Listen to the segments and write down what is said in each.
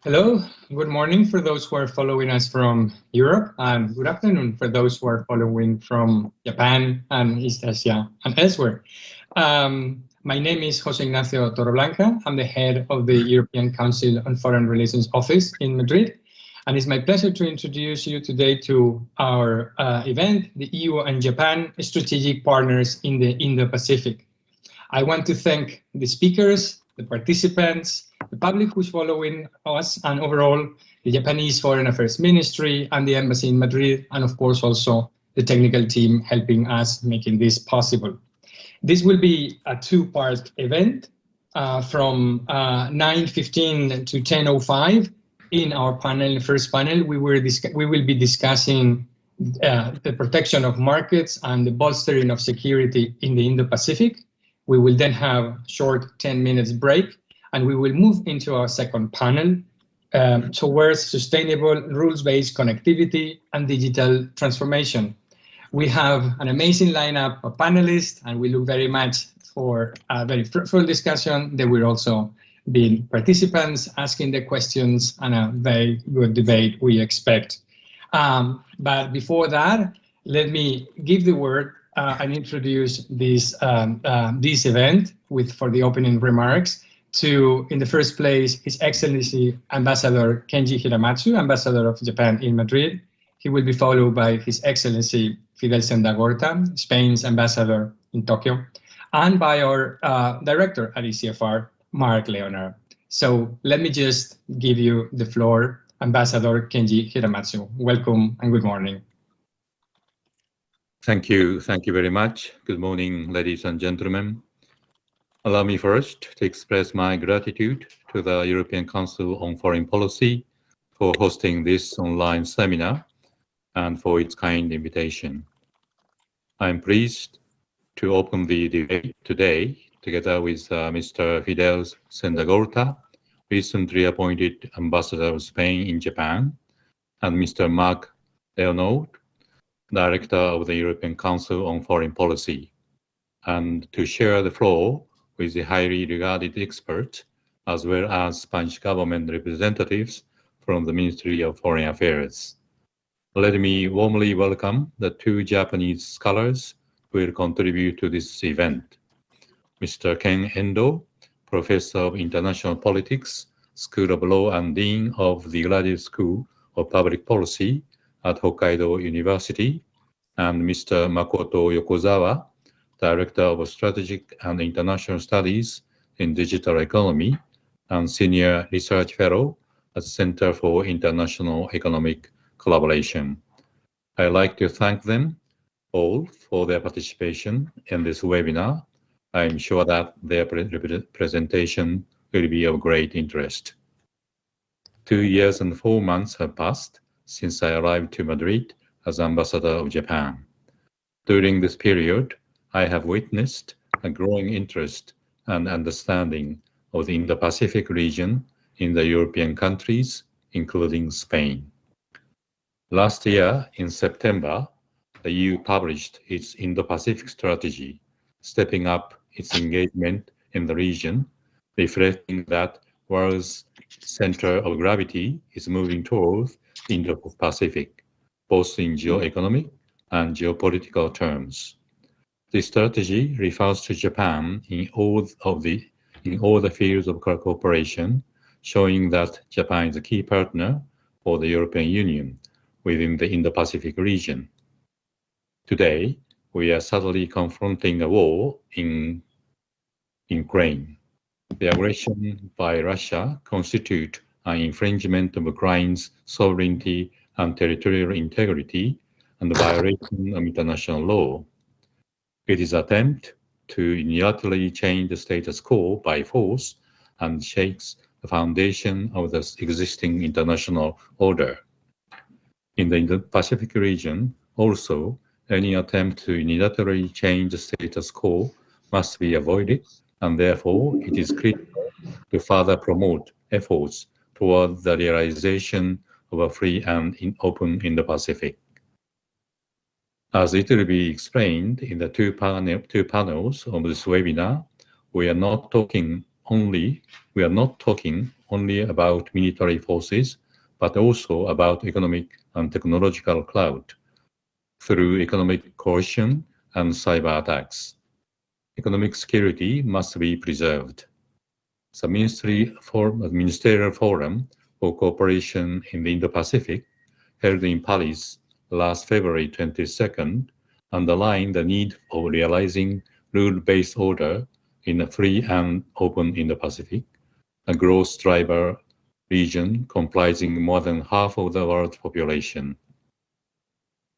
Hello, good morning for those who are following us from Europe, and good afternoon for those who are following from Japan and East Asia and elsewhere. My name is José Ignacio Torreblanca. I'm the head of the European Council on Foreign Relations Office in Madrid, and it's my pleasure to introduce you today to our event, the EU and Japan Strategic Partners in the Indo-Pacific. I want to thank the speakers, the participants, the public who's following us, and overall the Japanese Foreign Affairs Ministry and the Embassy in Madrid, and of course also the technical team helping us making this possible. This will be a two-part event from 9:15 to 10:05. In our panel, the first panel, we will be discussing the protection of markets and the bolstering of security in the Indo-Pacific. We will then have a short 10 minutes break, and we will move into our second panel towards sustainable rules-based connectivity and digital transformation. We have an amazing lineup of panelists, and we look very much for a very fruitful discussion. There will also be participants asking the questions and a very good debate we expect. But before that, let me give the word and introduce this event for the opening remarks to, in the first place, His Excellency Ambassador Kenji Hiramatsu, Ambassador of Japan in Madrid. He will be followed by His Excellency Fidel Sendagorta, Spain's Ambassador in Tokyo, and by our Director at ECFR, Mark Leonard. So let me just give you the floor, Ambassador Kenji Hiramatsu. Welcome and good morning. Thank you very much. Good morning, ladies and gentlemen. Allow me first to express my gratitude to the European Council on Foreign Policy for hosting this online seminar and for its kind invitation. I am pleased to open the debate today together with Mr. Fidel Sendagorta, recently appointed Ambassador of Spain in Japan, and Mr. Mark Leonard, Director of the European Council on Foreign Policy, and to share the floor with the highly regarded experts, as well as Spanish government representatives from the Ministry of Foreign Affairs. Let me warmly welcome the two Japanese scholars who will contribute to this event. Mr. Ken Endo, Professor of International Politics, School of Law and Dean of the Graduate School of Public Policy at Hokkaido University, and Mr. Makoto Yokozawa, Director of Strategic and International Studies in Digital Economy and Senior Research Fellow at the Center for International Economic Collaboration. I'd like to thank them all for their participation in this webinar. I'm sure that their presentation will be of great interest. 2 years and 4 months have passed since I arrived to Madrid as Ambassador of Japan. During this period, I have witnessed a growing interest and understanding of the Indo-Pacific region in the European countries, including Spain. Last year, in September, the EU published its Indo-Pacific strategy, stepping up its engagement in the region, reflecting that world's center of gravity is moving towards the Indo-Pacific, both in geo-economic and geopolitical terms. This strategy refers to Japan in all the fields of cooperation, showing that Japan is a key partner for the European Union within the Indo-Pacific region. Today, we are sadly confronting a war in Ukraine. The aggression by Russia constitutes an infringement of Ukraine's sovereignty and territorial integrity and the violation of international law. It is an attempt to unilaterally change the status quo by force and shakes the foundation of the existing international order. In the Indo-Pacific region, also, any attempt to unilaterally change the status quo must be avoided, and therefore it is critical to further promote efforts toward the realization of a free and open Indo-Pacific. As it will be explained in the two panels of this webinar, we are not talking we are not talking only about military forces, but also about economic and technological clout through economic coercion and cyber attacks. Economic security must be preserved. The Ministerial Forum for Cooperation in the Indo-Pacific, held in Paris last February 22nd, underlined the need of realizing rule-based order in a free and open Indo-Pacific, a growth driver region comprising more than half of the world's population.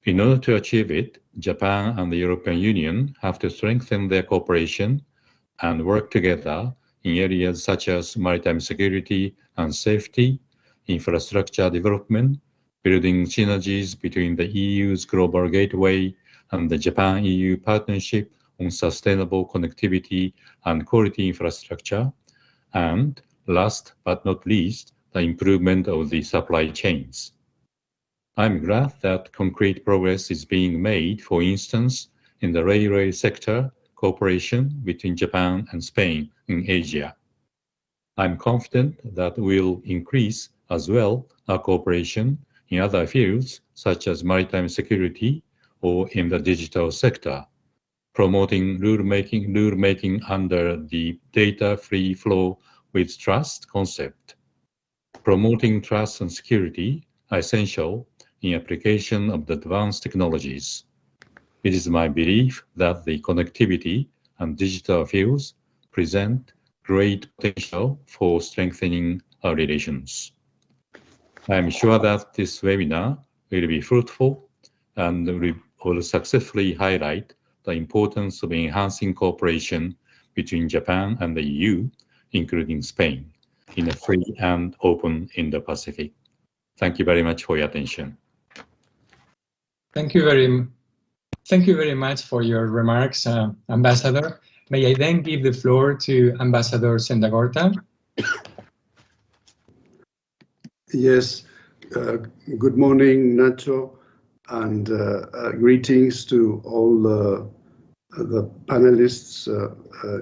In order to achieve it, Japan and the European Union have to strengthen their cooperation and work together in areas such as maritime security and safety, infrastructure development, building synergies between the EU's Global Gateway and the Japan-EU Partnership on Sustainable Connectivity and Quality Infrastructure, and last but not least, the improvement of the supply chains. I'm glad that concrete progress is being made, for instance, in the railway sector cooperation between Japan and Spain in Asia. I'm confident that we'll increase as well our cooperation in other fields such as maritime security or in the digital sector, promoting rule-making under the data-free flow with trust concept. Promoting trust and security are essential in application of the advanced technologies. It is my belief that the connectivity and digital fields present great potential for strengthening our relations. I am sure that this webinar will be fruitful and will successfully highlight the importance of enhancing cooperation between Japan and the EU, including Spain, in a free and open Indo-Pacific. Thank you very much for your attention. Thank you very much for your remarks, Ambassador. May I then give the floor to Ambassador Sendagorta? Yes, good morning, Nacho, and greetings to all the panelists,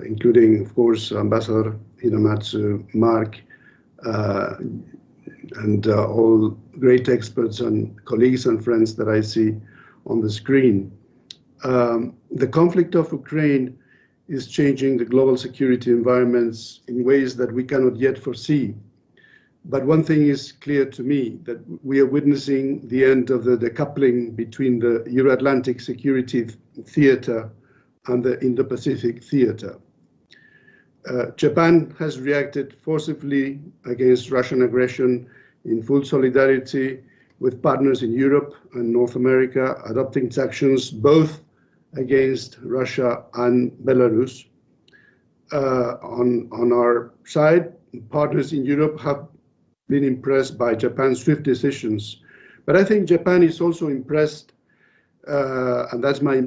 including, of course, Ambassador Hiromatsu, Mark, and all great experts and colleagues and friends that I see on the screen. The conflict of Ukraine is changing the global security environments in ways that we cannot yet foresee. But one thing is clear to me, that we are witnessing the end of the decoupling between the Euro-Atlantic security theater and the Indo-Pacific theater. Japan has reacted forcibly against Russian aggression in full solidarity with partners in Europe and North America, adopting sanctions both against Russia and Belarus. On our side, partners in Europe have been impressed by Japan's swift decisions. But I think Japan is also impressed, and that's my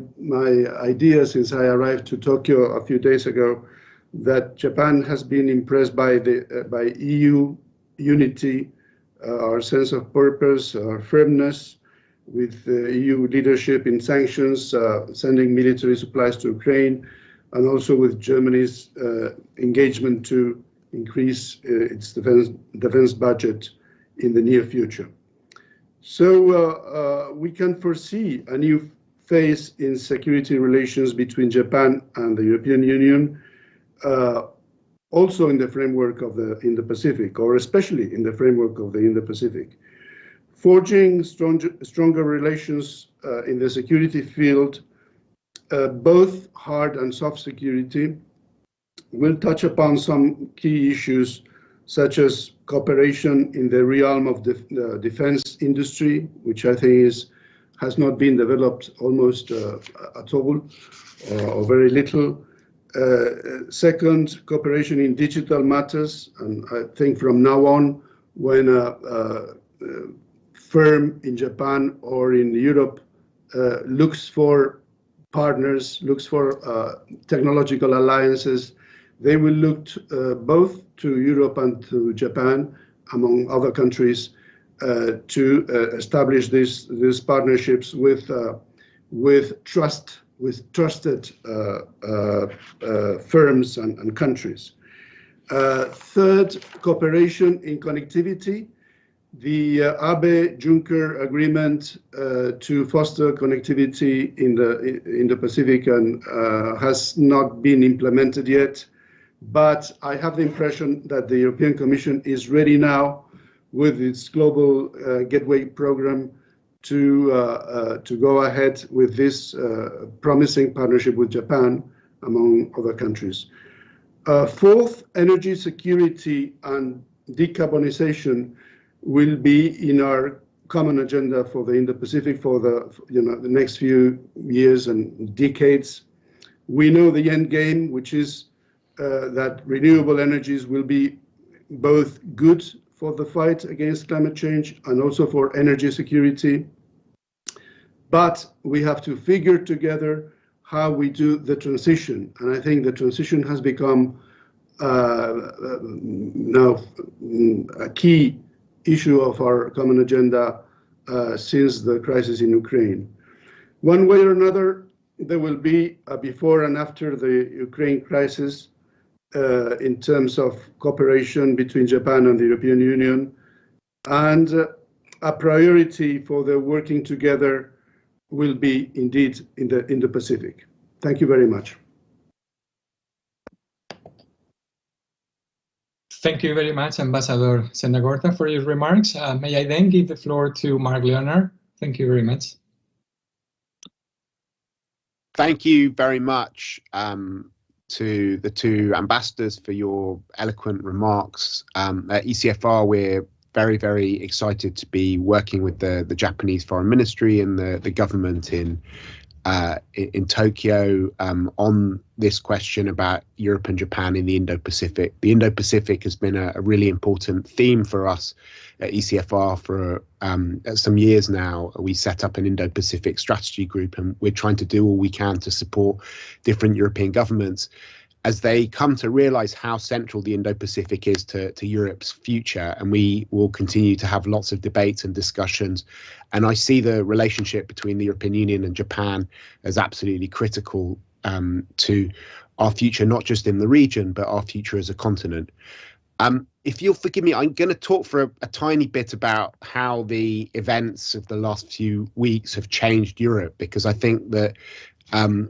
idea since I arrived to Tokyo a few days ago, that Japan has been impressed by EU unity, our sense of purpose, our firmness with EU leadership in sanctions, sending military supplies to Ukraine, and also with Germany's engagement to increase its defense budget in the near future. So we can foresee a new phase in security relations between Japan and the European Union, also in the framework of the Indo-Pacific, or especially in the framework of the Indo-Pacific. Forging stronger relations in the security field, both hard and soft security, will touch upon some key issues such as cooperation in the realm of the defense industry, which I think has not been developed almost at all or very little. Second, cooperation in digital matters, and I think from now on, when a firm in Japan or in Europe looks for partners, looks for technological alliances, they will look both to Europe and to Japan, among other countries, to establish these partnerships with trusted firms and countries. Third, cooperation in connectivity. The Abe-Juncker agreement to foster connectivity in the Pacific has not been implemented yet, but I have the impression that the European Commission is ready now with its global gateway program to go ahead with this promising partnership with Japan, among other countries. Fourth, energy security and decarbonization will be in our common agenda for the Indo-Pacific for the next few years and decades. We know the end game, which is that renewable energies will be both good for the fight against climate change and also for energy security. But we have to figure together how we do the transition. And I think the transition has become now a key issue of our common agenda since the crisis in Ukraine. One way or another, there will be a before and after the Ukraine crisis in terms of cooperation between Japan and the European Union, and a priority for the working together will be indeed in the Indo-Pacific. Thank you very much. Thank you very much, Ambassador Sendagorta, for your remarks. May I then give the floor to Mark Leonard? Thank you very much. Thank you very much to the two ambassadors for your eloquent remarks. At ECFR, we're very, very excited to be working with the Japanese Foreign Ministry and the government in Tokyo on this question about Europe and Japan in the Indo-Pacific. The Indo-Pacific has been a really important theme for us at ECFR for some years now. We set up an Indo-Pacific strategy group, and we're trying to do all we can to support different European governments as they come to realize how central the Indo-Pacific is to Europe's future. And we will continue to have lots of debates and discussions. And I see the relationship between the European Union and Japan as absolutely critical to our future, not just in the region, but our future as a continent. If you'll forgive me, I'm going to talk for a tiny bit about how the events of the last few weeks have changed Europe, because I think that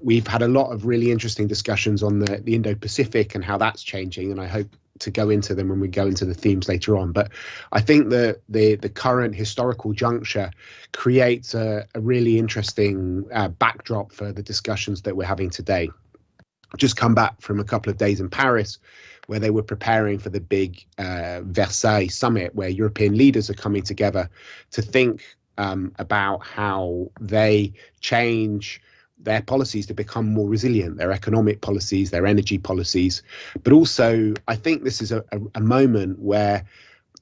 we've had a lot of really interesting discussions on the Indo-Pacific and how that's changing, and I hope to go into them when we go into the themes later on. But I think that the current historical juncture creates a really interesting backdrop for the discussions that we're having today. I've just come back from a couple of days in Paris, where they were preparing for the big Versailles summit, where European leaders are coming together to think about how they change their policies to become more resilient, their economic policies, their energy policies. But also, I think this is a moment where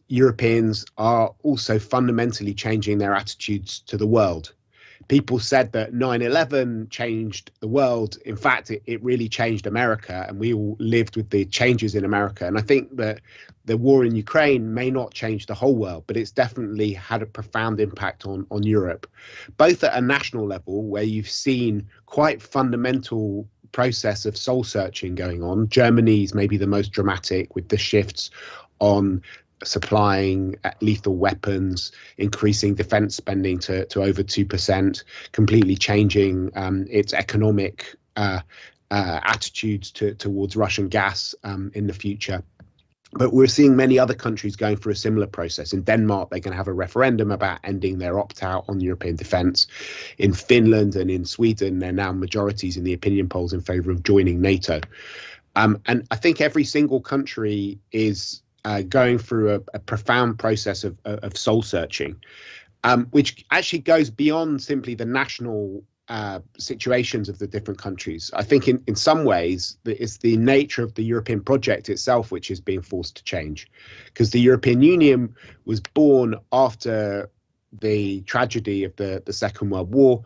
Europeans are also fundamentally changing their attitudes to the world. People said that 9/11 changed the world. In fact, it really changed America, and we all lived with the changes in America. And I think that the war in Ukraine may not change the whole world, but it's definitely had a profound impact on Europe, both at a national level, where you've seen quite fundamental process of soul searching going on. Germany's maybe the most dramatic, with the shifts on supplying lethal weapons, increasing defense spending to over 2%, completely changing its economic attitudes towards Russian gas in the future. But we're seeing many other countries going through a similar process. In Denmark, they're going to have a referendum about ending their opt-out on European defence. In Finland and in Sweden, they're now majorities in the opinion polls in favour of joining NATO. And I think every single country is going through a profound process of soul searching, which actually goes beyond simply the national situations of the different countries. I think in some ways it's the nature of the European project itself which is being forced to change, because the European Union was born after the tragedy of the Second World War,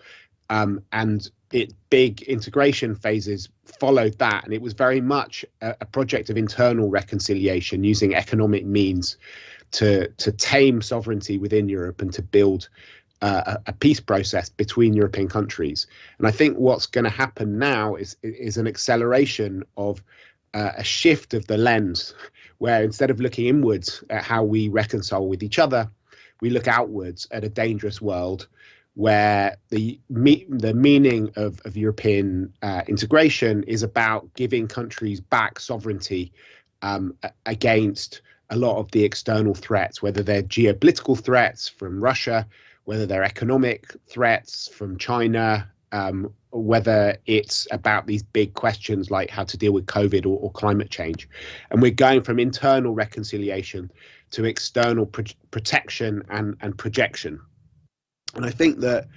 and its big integration phases followed that, and it was very much a project of internal reconciliation, using economic means to tame sovereignty within Europe and to build a peace process between European countries. And I think what's going to happen now is an acceleration of a shift of the lens, where instead of looking inwards at how we reconcile with each other, we look outwards at a dangerous world where the meaning of European integration is about giving countries back sovereignty against a lot of the external threats, whether they're geopolitical threats from Russia, whether they're economic threats from China, whether it's about these big questions like how to deal with COVID or climate change. And we're going from internal reconciliation to external protection and projection. And I think that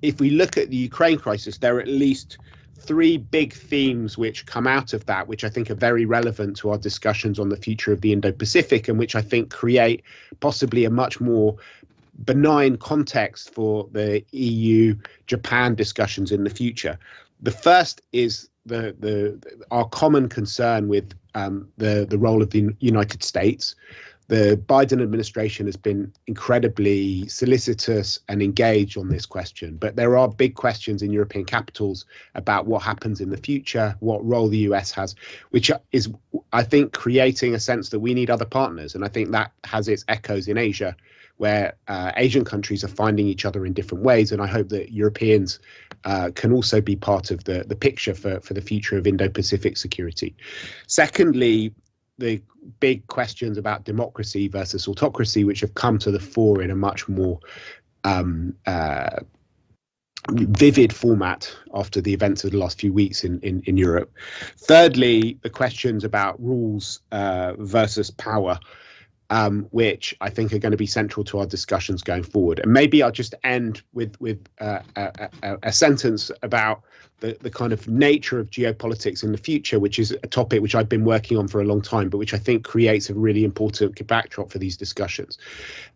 if we look at the Ukraine crisis, there are at least three big themes which come out of that, which I think are very relevant to our discussions on the future of the Indo-Pacific, and which I think create possibly a much more benign context for the EU-Japan discussions in the future. The first is our common concern with the role of the United States. The Biden administration has been incredibly solicitous and engaged on this question, but there are big questions in European capitals about what happens in the future, what role the US has, which is, I think, creating a sense that we need other partners. And I think that has its echoes in Asia, where Asian countries are finding each other in different ways. And I hope that Europeans can also be part of the picture for the future of Indo-Pacific security. Secondly, the big questions about democracy versus autocracy, which have come to the fore in a much more vivid format after the events of the last few weeks in Europe. Thirdly, the questions about rules versus power, which I think are going to be central to our discussions going forward. And maybe I'll just end with a sentence about the kind of nature of geopolitics in the future, which is a topic which I've been working on for a long time, but which I think creates a really important backdrop for these discussions.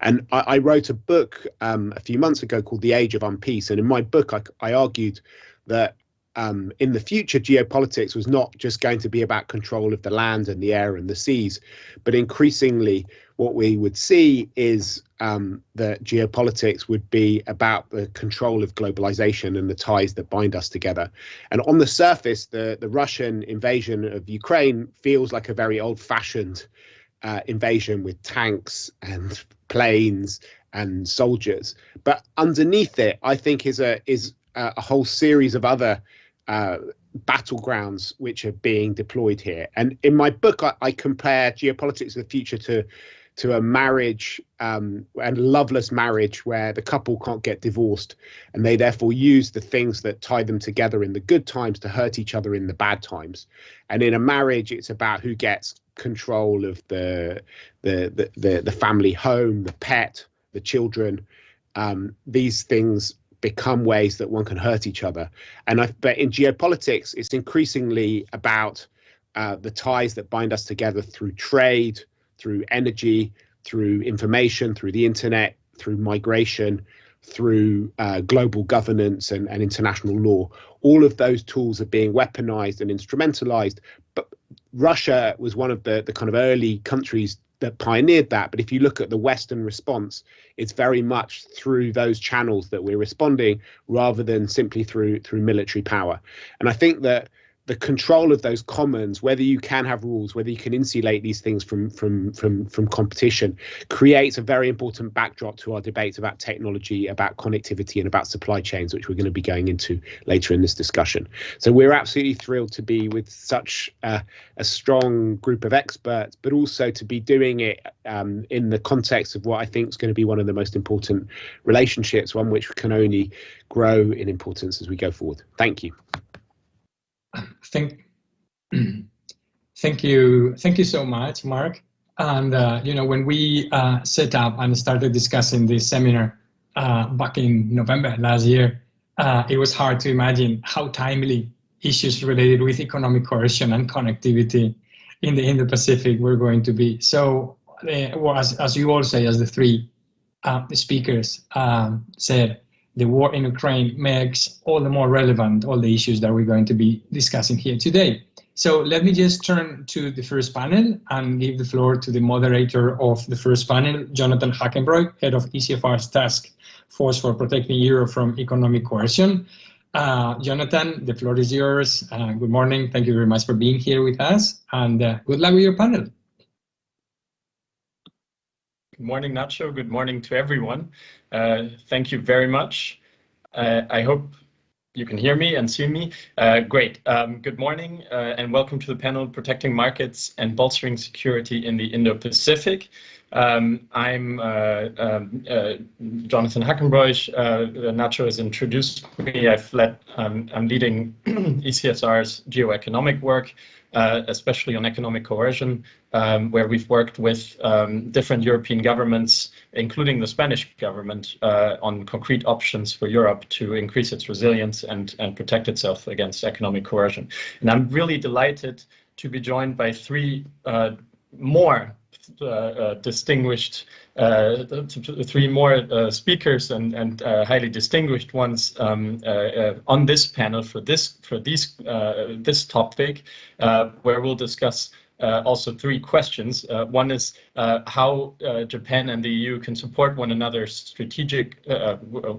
And I wrote a book a few months ago called The Age of Unpeace. And in my book, I argued that in the future, geopolitics was not just going to be about control of the land and the air and the seas, but increasingly what we would see is that geopolitics would be about the control of globalization and the ties that bind us together. And on the surface, the Russian invasion of Ukraine feels like a very old-fashioned invasion with tanks and planes and soldiers. But underneath it, I think is a whole series of other battlegrounds which are being deployed here. And in my book, I compare geopolitics of the future to a marriage and loveless marriage where the couple can't get divorced, and they therefore use the things that tie them together in the good times to hurt each other in the bad times. And in a marriage, it's about who gets control of the family home, the pet, the children. These things become ways that one can hurt each other. But in geopolitics, it's increasingly about the ties that bind us together through trade, through energy, through information, through the internet, through migration, through global governance and international law. All of those tools are being weaponized and instrumentalized. But Russia was one of the kind of early countries that pioneered that. But if you look at the Western response, it's very much through those channels that we're responding rather than simply through military power. And I think that the control of those commons, whether you can have rules, whether you can insulate these things from competition, creates a very important backdrop to our debates about technology, about connectivity, and about supply chains, which we're going to be going into later in this discussion. So we're absolutely thrilled to be with such a strong group of experts, but also to be doing it in the context of what I think is going to be one of the most important relationships, one which can only grow in importance as we go forward. Thank you. Thank you so much, Mark. And when we set up and started discussing this seminar back in November last year, it was hard to imagine how timely issues related with economic coercion and connectivity in the Indo-Pacific were going to be. So, as you all say, as the three speakers said, the war in Ukraine makes all the more relevant all the issues that we're going to be discussing here today. So let me just turn to the first panel and give the floor to the moderator of the first panel, Jonathan Hackenbroek, head of ECFR's Task Force for Protecting Europe from Economic Coercion. Jonathan, the floor is yours. Good morning. Thank you very much for being here with us, and good luck with your panel. Good morning, Nacho. Good morning to everyone. Thank you very much. I hope you can hear me and see me. Great. Good morning and welcome to the panel Protecting Markets and Bolstering Security in the Indo-Pacific. I'm Jonathan Hackenbroich. Nacho has introduced me. I'm leading ECFR's geoeconomic work, especially on economic coercion, where we've worked with different European governments, including the Spanish government, on concrete options for Europe to increase its resilience and protect itself against economic coercion. And I'm really delighted to be joined by three more distinguished, three more speakers and highly distinguished ones on this panel for this topic, where we'll discuss also three questions. One is how Japan and the EU can support one another's strategic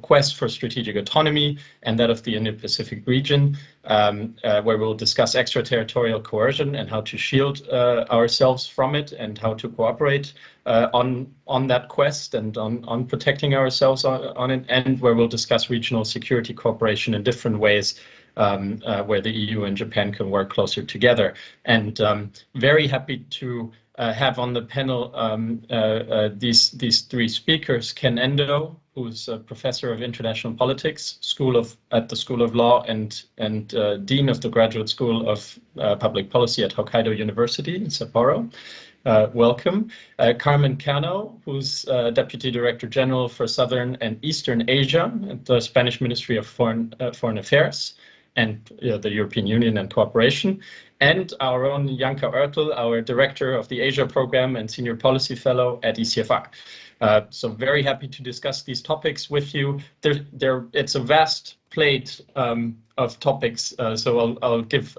quest for strategic autonomy and that of the Indo-Pacific region, where we'll discuss extraterritorial coercion and how to shield ourselves from it and how to cooperate on that quest and on protecting ourselves on it, and where we'll discuss regional security cooperation in different ways, where the EU and Japan can work closer together. And very happy to have on the panel these three speakers: Ken Endo, who's a professor of international politics at the School of Law and Dean of the Graduate School of Public Policy at Hokkaido University in Sapporo. Welcome. Carmen Cano, who's Deputy Director General for Southern and Eastern Asia at the Spanish Ministry of Foreign Affairs and the European Union and Cooperation, and our own Janka Oertel, our Director of the Asia Program and Senior Policy Fellow at ECFR. So very happy to discuss these topics with you. It's a vast plate of topics, so I'll give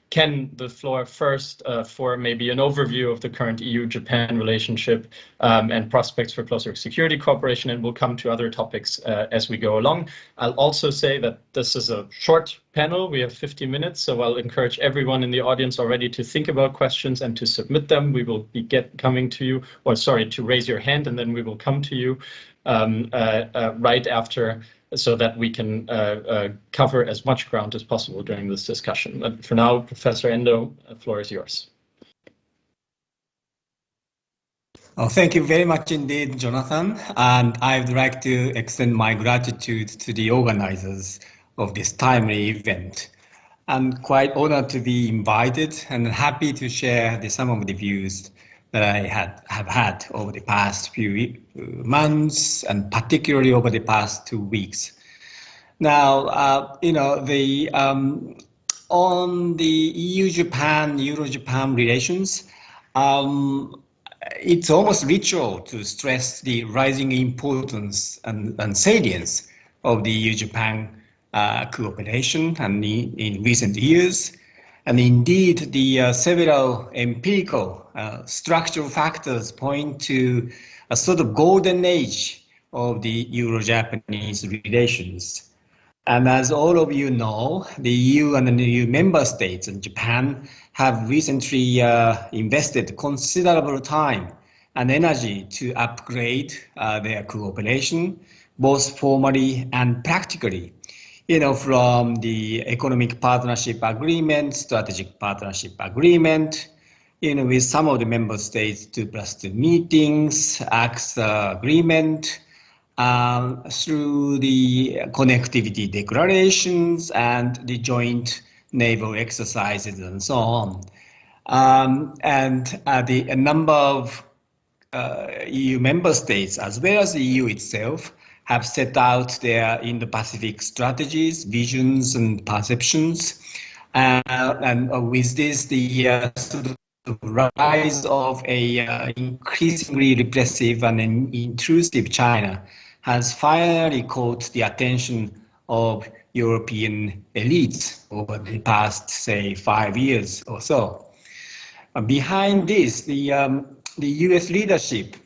Ken the floor first for maybe an overview of the current EU-Japan relationship and prospects for closer security cooperation, and we'll come to other topics as we go along. I'll also say that this is a short panel. We have 50 minutes, so I'll encourage everyone in the audience already to think about questions and to submit them. We will be coming to you, or sorry, to raise your hand, and then we will come to you right after, so that we can cover as much ground as possible during this discussion. But for now, Professor Endo, the floor is yours. Oh, thank you very much indeed, Jonathan. And I'd like to extend my gratitude to the organizers of this timely event. I'm quite honored to be invited and happy to share some of the views that I have had over the past few months, and particularly over the past 2 weeks. Now, on the EU-Japan, Euro-Japan relations, it's almost ritual to stress the rising importance and salience of the EU-Japan cooperation and in recent years. And indeed, the several empirical structural factors point to a sort of golden age of the Euro-Japanese relations. And as all of you know, the EU and the EU member states and Japan have recently invested considerable time and energy to upgrade their cooperation, both formally and practically. From the economic partnership agreement, strategic partnership agreement, with some of the member states, 2+2 meetings, ACTA agreement, through the connectivity declarations and the joint naval exercises and so on. A number of EU member states, as well as the EU itself, have set out their Indo-Pacific strategies, visions, and perceptions. And with this, the sort of rise of a increasingly repressive and intrusive China has finally caught the attention of European elites over the past, say, 5 years or so. Behind this, the US leadership,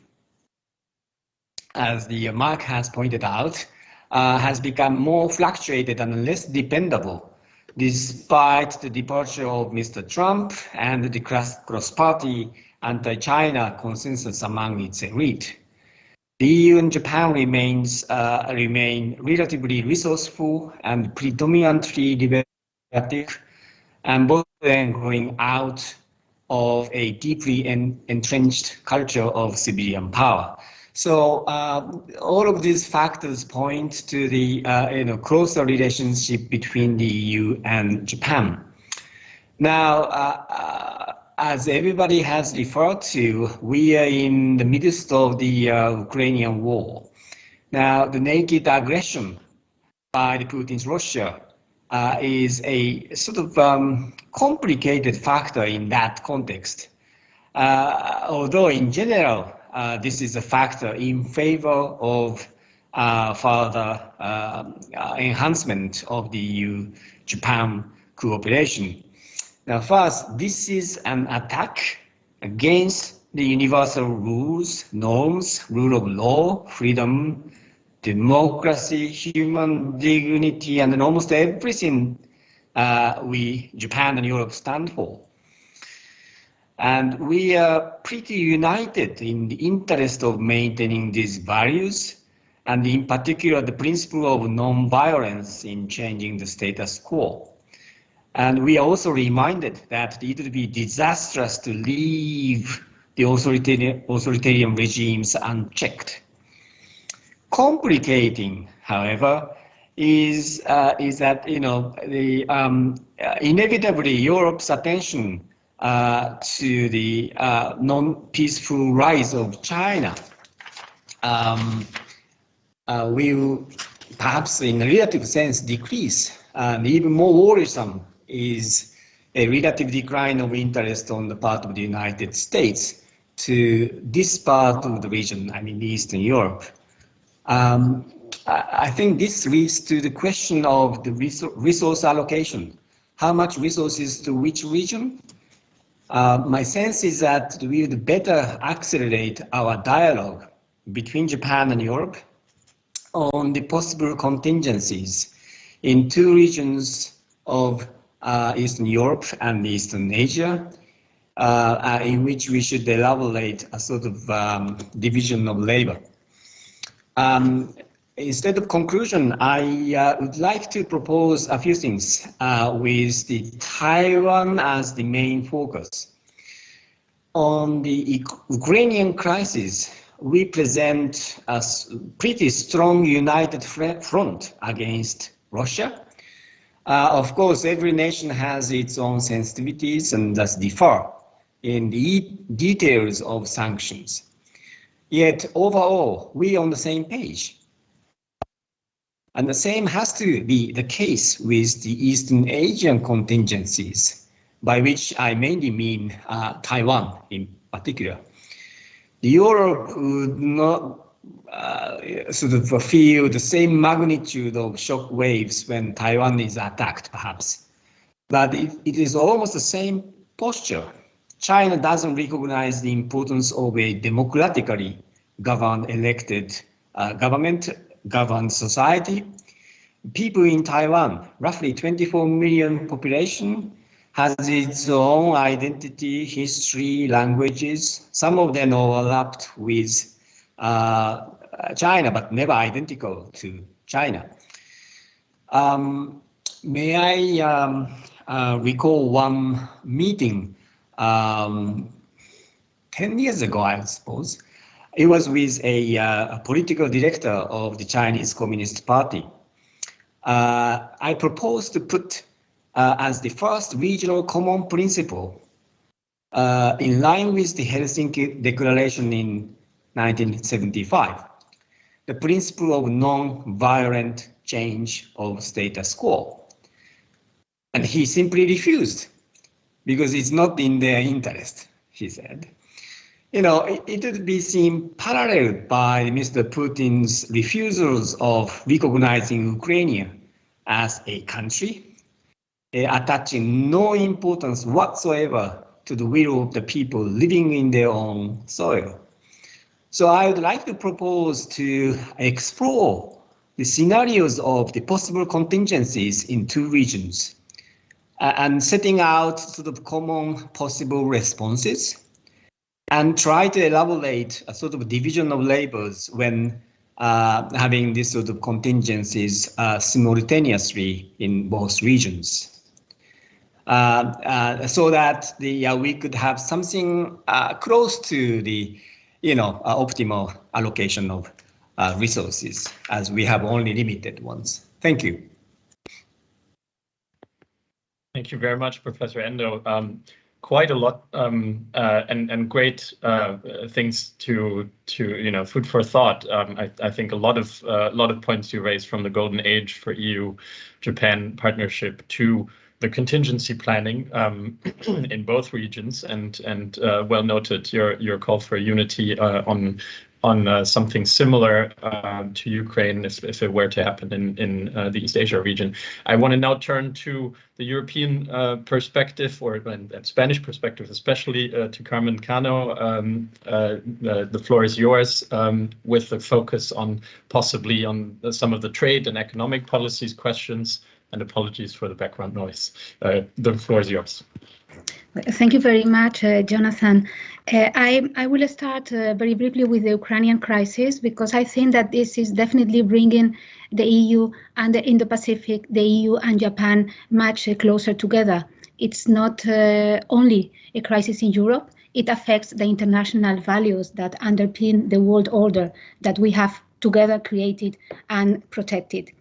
as the Mark has pointed out, has become more fluctuated and less dependable, despite the departure of Mr. Trump and the cross-party anti-China consensus among its elite. The EU and Japan remain relatively resourceful and predominantly democratic, and both then growing out of a deeply entrenched culture of civilian power. So all of these factors point to the closer relationship between the EU and Japan. Now, as everybody has referred to, we are in the midst of the Ukrainian war. Now, the naked aggression by the Putin's Russia is a sort of complicated factor in that context. Although in general, this is a factor in favor of further enhancement of the EU-Japan cooperation. Now, first, this is an attack against the universal rules, norms, rule of law, freedom, democracy, human dignity, and almost everything Japan and Europe stand for. And we are pretty united in the interest of maintaining these values, and in particular, the principle of non-violence in changing the status quo. And we are also reminded that it would be disastrous to leave the authoritarian regimes unchecked. Complicating, however, is that inevitably Europe's attention to the non-peaceful rise of China will perhaps in a relative sense decrease, and even more worrisome is a relative decline of interest on the part of the United States to this part of the region, I mean Eastern Europe. I think this leads to the question of the resource allocation. How much resources to which region? My sense is that we would better accelerate our dialogue between Japan and Europe on the possible contingencies in two regions of Eastern Europe and Eastern Asia, in which we should elaborate a sort of division of labor. Instead of conclusion, I would like to propose a few things with the Taiwan as the main focus. On the Ukrainian crisis, we present a pretty strong united front against Russia. Of course, every nation has its own sensitivities and thus differ in the details of sanctions. Yet overall, we are on the same page. And the same has to be the case with the Eastern Asian contingencies, by which I mainly mean Taiwan in particular. Europe would not sort of feel the same magnitude of shock waves when Taiwan is attacked, perhaps. But it is almost the same posture. China doesn't recognize the importance of a democratically governed, elected government-governed society. People in Taiwan, roughly 24 million population, has its own identity, history, languages. Some of them overlapped with China, but never identical to China. May I recall one meeting 10 years ago, I suppose. It was with a political director of the Chinese Communist Party. I proposed to put as the first regional common principle in line with the Helsinki Declaration in 1975, the principle of non-violent change of status quo. And he simply refused because it's not in their interest, he said. You know, it would be seen paralleled by Mr. Putin's refusals of recognizing Ukraine as a country, attaching no importance whatsoever to the will of the people living in their own soil. So I would like to propose to explore the scenarios of the possible contingencies in two regions and setting out sort of common possible responses. and try to elaborate a sort of division of labors when having this sort of contingencies simultaneously in both regions, so that we could have something close to the optimal allocation of resources, as we have only limited ones. Thank you. Thank you very much, Professor Endo. Quite a lot and great things to food for thought. I think a lot of points you raised, from the golden age for EU-Japan partnership to the contingency planning in both regions, and well noted your call for unity on something similar to Ukraine if it were to happen in the East Asia region. I want to now turn to the European perspective, and Spanish perspective, especially to Carmen Cano. The floor is yours, with the focus on possibly on some of the trade and economic policies questions. And apologies for the background noise. The floor is yours. Thank you very much, Jonathan. I will start very briefly with the Ukrainian crisis, because I think that this is definitely bringing the EU and the Indo-Pacific, the EU and Japan much closer together. It's not only a crisis in Europe, it affects the international values that underpin the world order that we have together created and protected.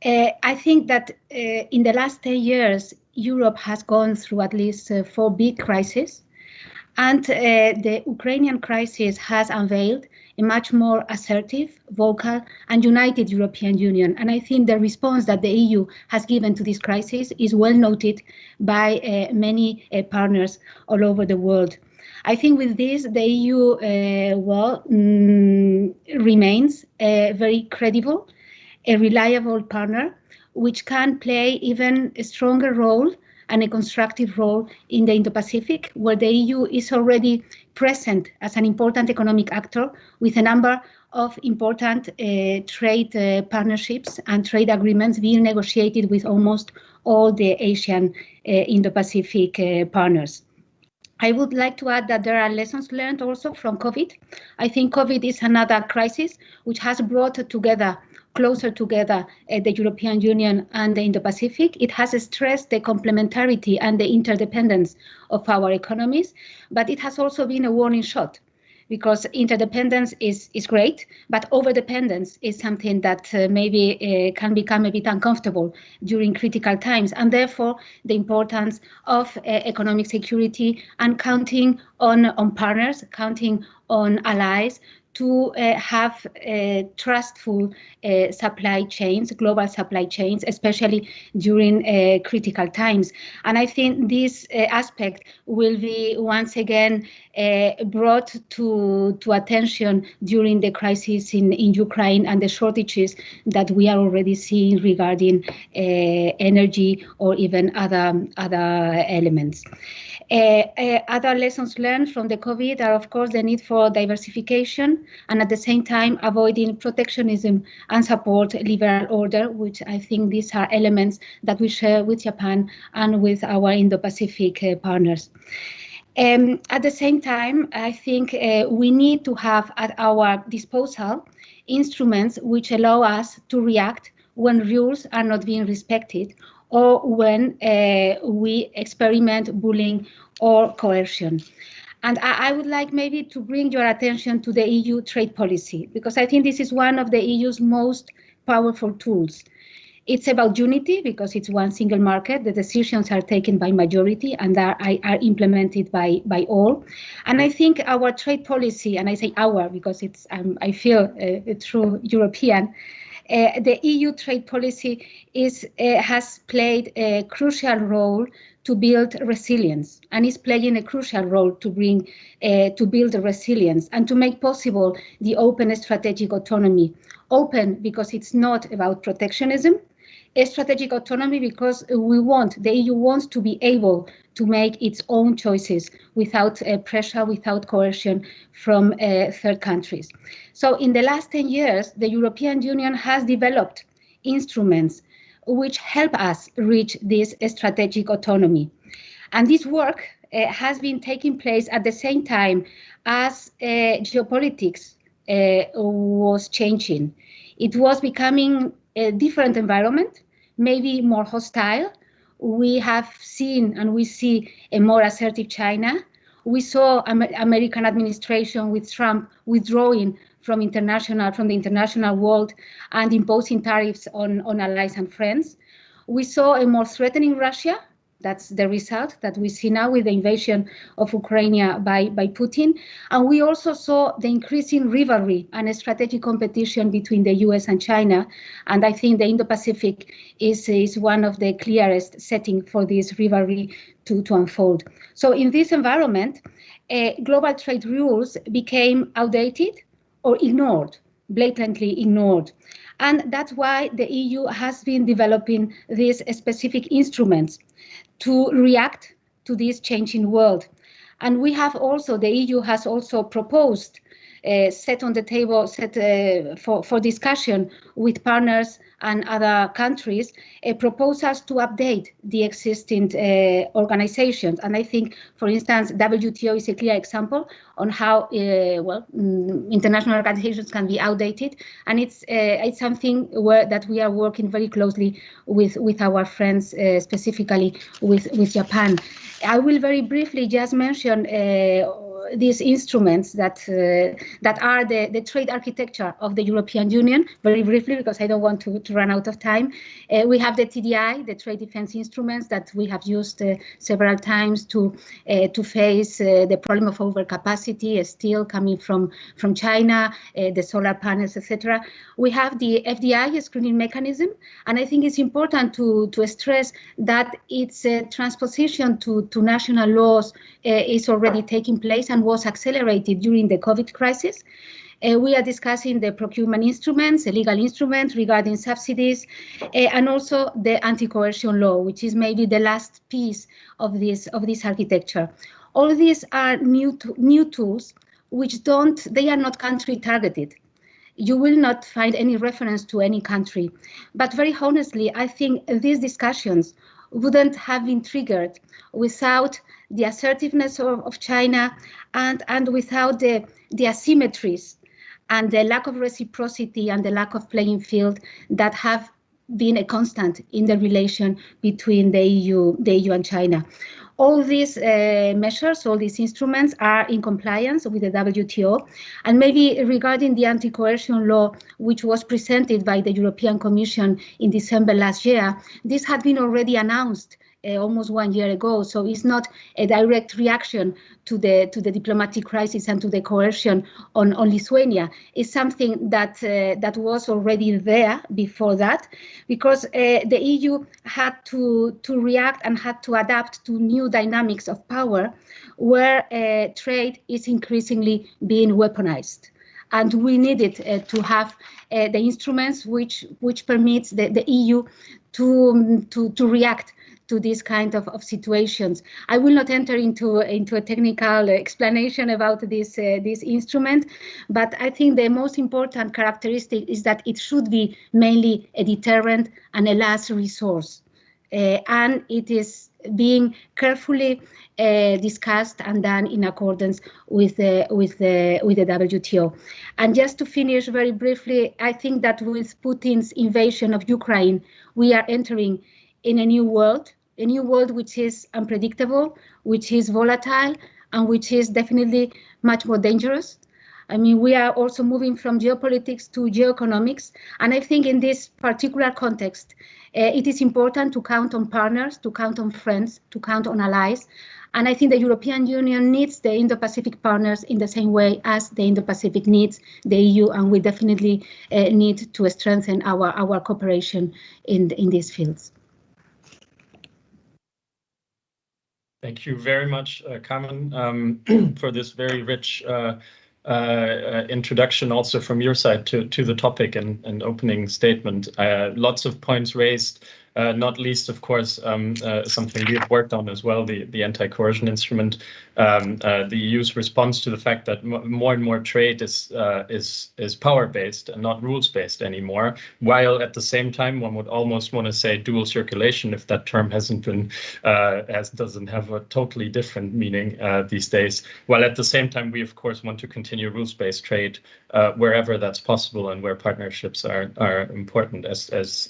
I think that in the last 10 years, Europe has gone through at least 4 big crises, and the Ukrainian crisis has unveiled a much more assertive, vocal, and united European Union. And I think the response that the EU has given to this crisis is well noted by many partners all over the world. I think with this, the EU remains very credible, a reliable partner, which can play even a stronger role and a constructive role in the Indo-Pacific, where the EU is already present as an important economic actor with a number of important trade partnerships and trade agreements being negotiated with almost all the Asian Indo-Pacific partners. I would like to add that there are lessons learned also from COVID. I think COVID is another crisis which has brought closer together the European Union and the Indo-Pacific. It has stressed the complementarity and the interdependence of our economies, but it has also been a warning shot, because interdependence is great, but overdependence is something that maybe can become a bit uncomfortable during critical times, and therefore the importance of economic security and counting on partners, counting on allies to have trustful supply chains, global supply chains, especially during critical times. And I think this aspect will be once again brought to attention during the crisis in Ukraine and the shortages that we are already seeing regarding energy or even other elements. Other lessons learned from the COVID are, of course, the need for diversification and at the same time avoiding protectionism and support liberal order, which I think these are elements that we share with Japan and with our Indo-Pacific partners. At the same time, I think we need to have at our disposal instruments which allow us to react when rules are not being respected, or when we experiment bullying or coercion. And I would like maybe to bring your attention to the EU trade policy, because I think this is one of the EU's most powerful tools. It's about unity, because it's one single market. The decisions are taken by majority and are implemented by all. And I think our trade policy, and I say our because it's I feel a true European, the EU trade policy has played a crucial role to build resilience, and is playing a crucial role to build resilience and to make possible the open strategic autonomy. Open because it's not about protectionism, a strategic autonomy because the EU wants to be able to make its own choices without pressure, without coercion from third countries. So in the last 10 years, the European Union has developed instruments which help us reach this strategic autonomy. And this work has been taking place at the same time as geopolitics was changing. It was becoming a different environment, maybe more hostile. We have seen and we see a more assertive China. We saw American administration with Trump withdrawing from the international world and imposing tariffs on allies and friends. We saw a more threatening Russia. That's the result that we see now with the invasion of Ukraine by Putin. And we also saw the increasing rivalry and a strategic competition between the US and China. And I think the Indo-Pacific is one of the clearest settings for this rivalry to unfold. So in this environment, global trade rules became outdated or ignored, blatantly ignored. And that's why the EU has been developing these specific instruments to react to this changing world. And we have also, the EU has also proposed, set on the table, for discussion with partners and other countries, proposals to update the existing organizations. And I think, for instance, WTO is a clear example on how international organizations can be outdated, and it's something that we are working very closely with our friends, specifically with Japan. I will very briefly just mention these instruments that are the trade architecture of the European Union, very briefly, because I don't want to run out of time. We have the TDI, the trade defense instruments that we have used several times to face the problem of overcapacity, steel coming from China, the solar panels, etc. We have the FDI screening mechanism, and I think it's important to stress that its transposition to national laws is already taking place and was accelerated during the COVID crisis. We are discussing the procurement instruments, the legal instruments regarding subsidies, and also the anti-coercion law, which is maybe the last piece of this architecture. All these are new tools which they are not country targeted. You will not find any reference to any country. But very honestly, I think these discussions wouldn't have been triggered without the assertiveness of China and without the asymmetries and the lack of reciprocity and the lack of playing field that have been a constant in the relation between the EU and China. All these measures, all these instruments are in compliance with the WTO. And maybe regarding the anti-coercion law, which was presented by the European Commission in December last year, this had been already announced almost 1 year ago. So it's not a direct reaction to the diplomatic crisis and to the coercion on Lithuania. It's something that was already there before that, because the EU had to react and had to adapt to new dynamics of power, where trade is increasingly being weaponized. And we needed to have the instruments which permits the EU to react to this kind of situations. I will not enter into a technical explanation about this instrument, but I think the most important characteristic is that it should be mainly a deterrent and a last resource, and it is being carefully discussed and done in accordance with the WTO. And just to finish very briefly, I think that with Putin's invasion of Ukraine, we are entering in a new world which is unpredictable, which is volatile, and which is definitely much more dangerous. I mean, we are also moving from geopolitics to geoeconomics. And I think in this particular context, it is important to count on partners, to count on friends, to count on allies. And I think the European Union needs the Indo-Pacific partners in the same way as the Indo-Pacific needs the EU, and we definitely need to strengthen our cooperation in these fields. Thank you very much, Carmen, for this very rich introduction also from your side to the topic and opening statement. Lots of points raised not least, of course, something we've worked on as well, the anti-coercion instrument. The EU's response to the fact that more and more trade is power-based and not rules-based anymore, while at the same time one would almost want to say dual circulation, if that term hasn't been doesn't have a totally different meaning these days. While at the same time we of course want to continue rules-based trade wherever that's possible and where partnerships are important, as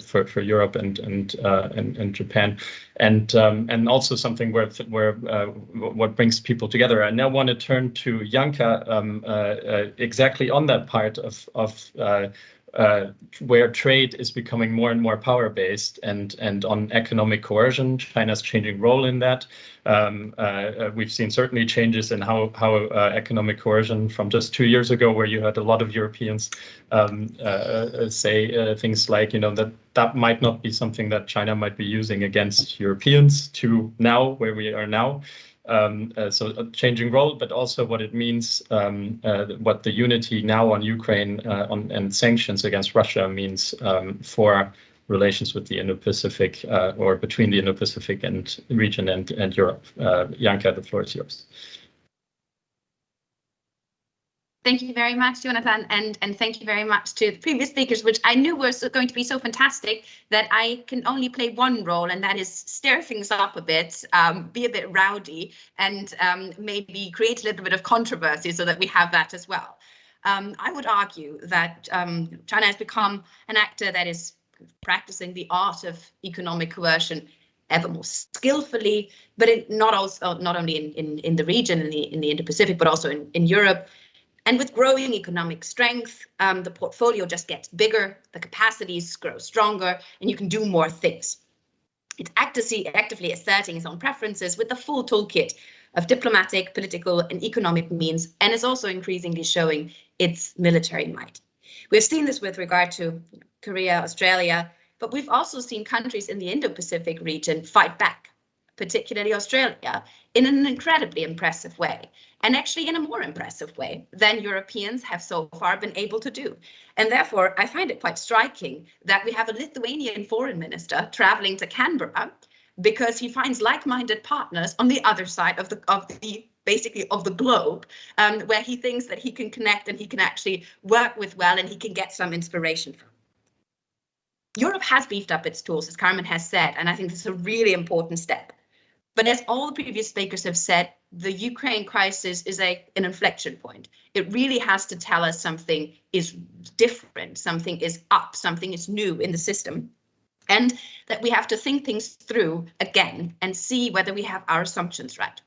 for Europe and Japan, and also something where what brings people together. I now want to turn to Janka exactly on that part of where trade is becoming more and more power-based and on economic coercion, China's changing role in that. We've seen certainly changes in how economic coercion from just 2 years ago, where you had a lot of Europeans say things like, that might not be something that China might be using against Europeans, to now where we are now. So a changing role, but also what it means, what the unity now on Ukraine and sanctions against Russia means for relations with the Indo-Pacific or between the Indo-Pacific and region and Europe. Janka, the floor is yours. Thank you very much, Jonathan, and thank you very much to the previous speakers, which I knew were going to be so fantastic that I can only play one role, and that is stir things up a bit, be a bit rowdy, and maybe create a little bit of controversy so that we have that as well. I would argue that China has become an actor that is practicing the art of economic coercion ever more skillfully, but not only in the region, in the Indo-Pacific, but also in Europe. And with growing economic strength, the portfolio just gets bigger, the capacities grow stronger, and you can do more things. It's actively asserting its own preferences with the full toolkit of diplomatic, political, and economic means, and is also increasingly showing its military might. We've seen this with regard to Korea, Australia, but we've also seen countries in the Indo-Pacific region fight back, particularly Australia, in an incredibly impressive way, and actually in a more impressive way than Europeans have so far been able to do. And therefore, I find it quite striking that we have a Lithuanian foreign minister traveling to Canberra because he finds like-minded partners on the other side of the globe, where he thinks that he can connect and he can actually work with well, and he can get some inspiration from. Europe has beefed up its tools, as Carmen has said, and I think this is a really important step. But as all the previous speakers have said, the Ukraine crisis is an inflection point. It really has to tell us something is different, something is up, something is new in the system, and that we have to think things through again and see whether we have our assumptions right.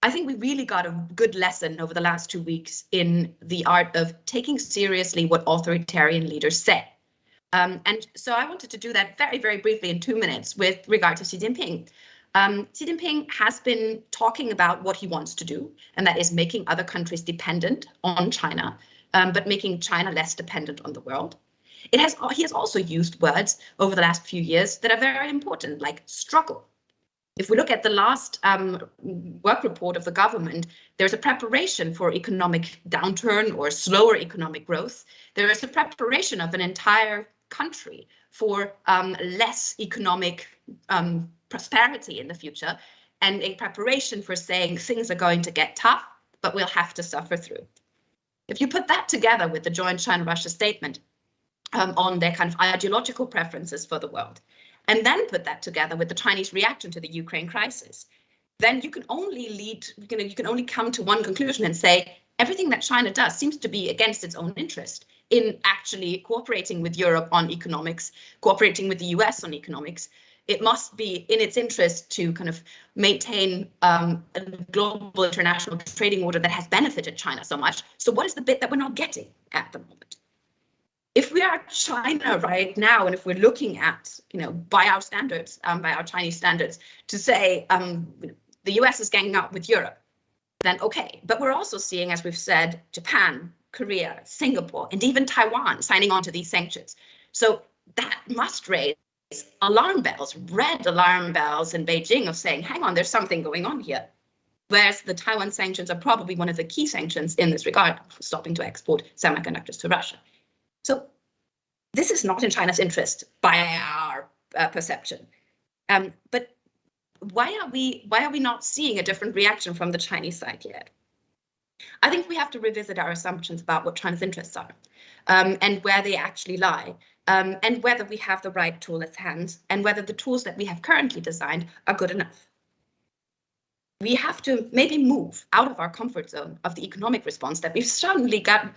I think we really got a good lesson over the last 2 weeks in the art of taking seriously what authoritarian leaders say. And so I wanted to do that very, very briefly in 2 minutes with regard to Xi Jinping. Xi Jinping has been talking about what he wants to do, and that is making other countries dependent on China, but making China less dependent on the world. He has also used words over the last few years that are very important, like struggle. If we look at the last work report of the government, there's a preparation for economic downturn or slower economic growth. There is a preparation of an entire country for less economic prosperity in the future, and a preparation for saying things are going to get tough, but we'll have to suffer through. If you put that together with the joint China-Russia statement on their kind of ideological preferences for the world, and then put that together with the Chinese reaction to the Ukraine crisis, then you can only come to one conclusion and say everything that China does seems to be against its own interest in actually cooperating with Europe on economics, cooperating with the US on economics. It must be in its interest to kind of maintain a global international trading order that has benefited China so much. So what is the bit that we're not getting at the moment? If we are China right now, and if we're looking at, by our standards, by our Chinese standards, to say the US is ganging up with Europe, then okay. But we're also seeing, as we've said, Japan, Korea, Singapore, and even Taiwan signing on to these sanctions. So that must raise alarm bells, red alarm bells in Beijing of saying, hang on, there's something going on here. Whereas the Taiwan sanctions are probably one of the key sanctions in this regard, stopping to export semiconductors to Russia. So this is not in China's interest by our perception. But why are we not seeing a different reaction from the Chinese side yet? I think we have to revisit our assumptions about what China's interests are, and where they actually lie, and whether we have the right tool at hand, and whether the tools that we have currently designed are good enough. We have to maybe move out of our comfort zone of the economic response that we've suddenly got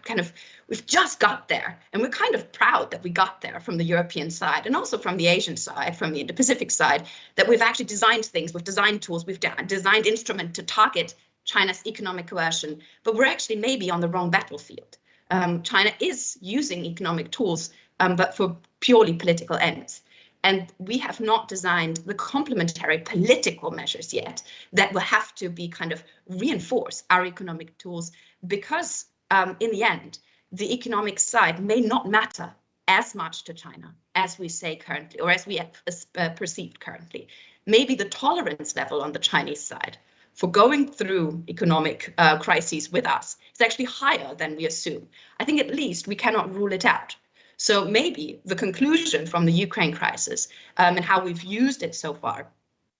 we've just got there. And we're kind of proud that we got there from the European side and also from the Asian side, from the Indo-Pacific side, that we've actually designed things, we've designed tools, we've designed instruments to target China's economic coercion, but we're actually maybe on the wrong battlefield. China is using economic tools, but for purely political ends. And we have not designed the complementary political measures yet that will have to be kind of reinforce our economic tools, because in the end, the economic side may not matter as much to China as we say currently, or as we have perceived currently. Maybe the tolerance level on the Chinese side for going through economic crises with us is actually higher than we assume. I think at least we cannot rule it out. So maybe the conclusion from the Ukraine crisis and how we've used it so far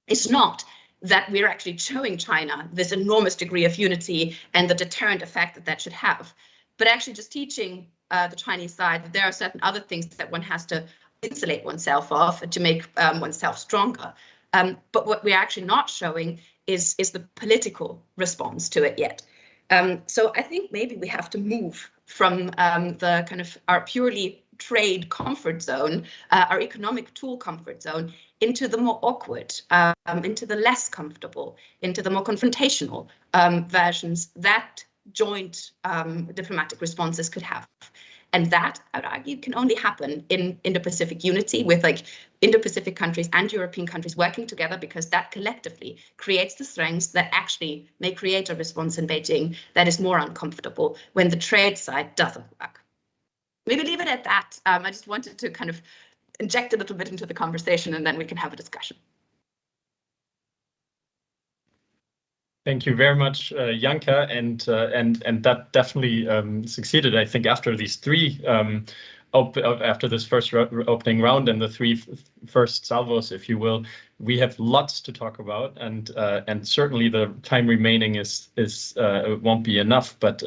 is not that we're actually showing China this enormous degree of unity and the deterrent effect that that should have, but actually just teaching the Chinese side that there are certain other things that one has to insulate oneself of to make oneself stronger. But what we're actually not showing is the political response to it yet. So I think maybe we have to move from the kind of our purely trade comfort zone, our economic tool comfort zone, into the more awkward, into the less comfortable, into the more confrontational versions that joint diplomatic responses could have. And that, I would argue, can only happen in Indo-Pacific unity, with like Indo-Pacific countries and European countries working together, because that collectively creates the strengths that actually may create a response in Beijing that is more uncomfortable when the trade side doesn't work. Maybe leave it at that. I just wanted to kind of inject a little bit into the conversation, and then we can have a discussion. Thank you very much, Janka, and that definitely succeeded. I think after these three, after this first opening round and the three first salvos, if you will, we have lots to talk about, and certainly the time remaining won't be enough. But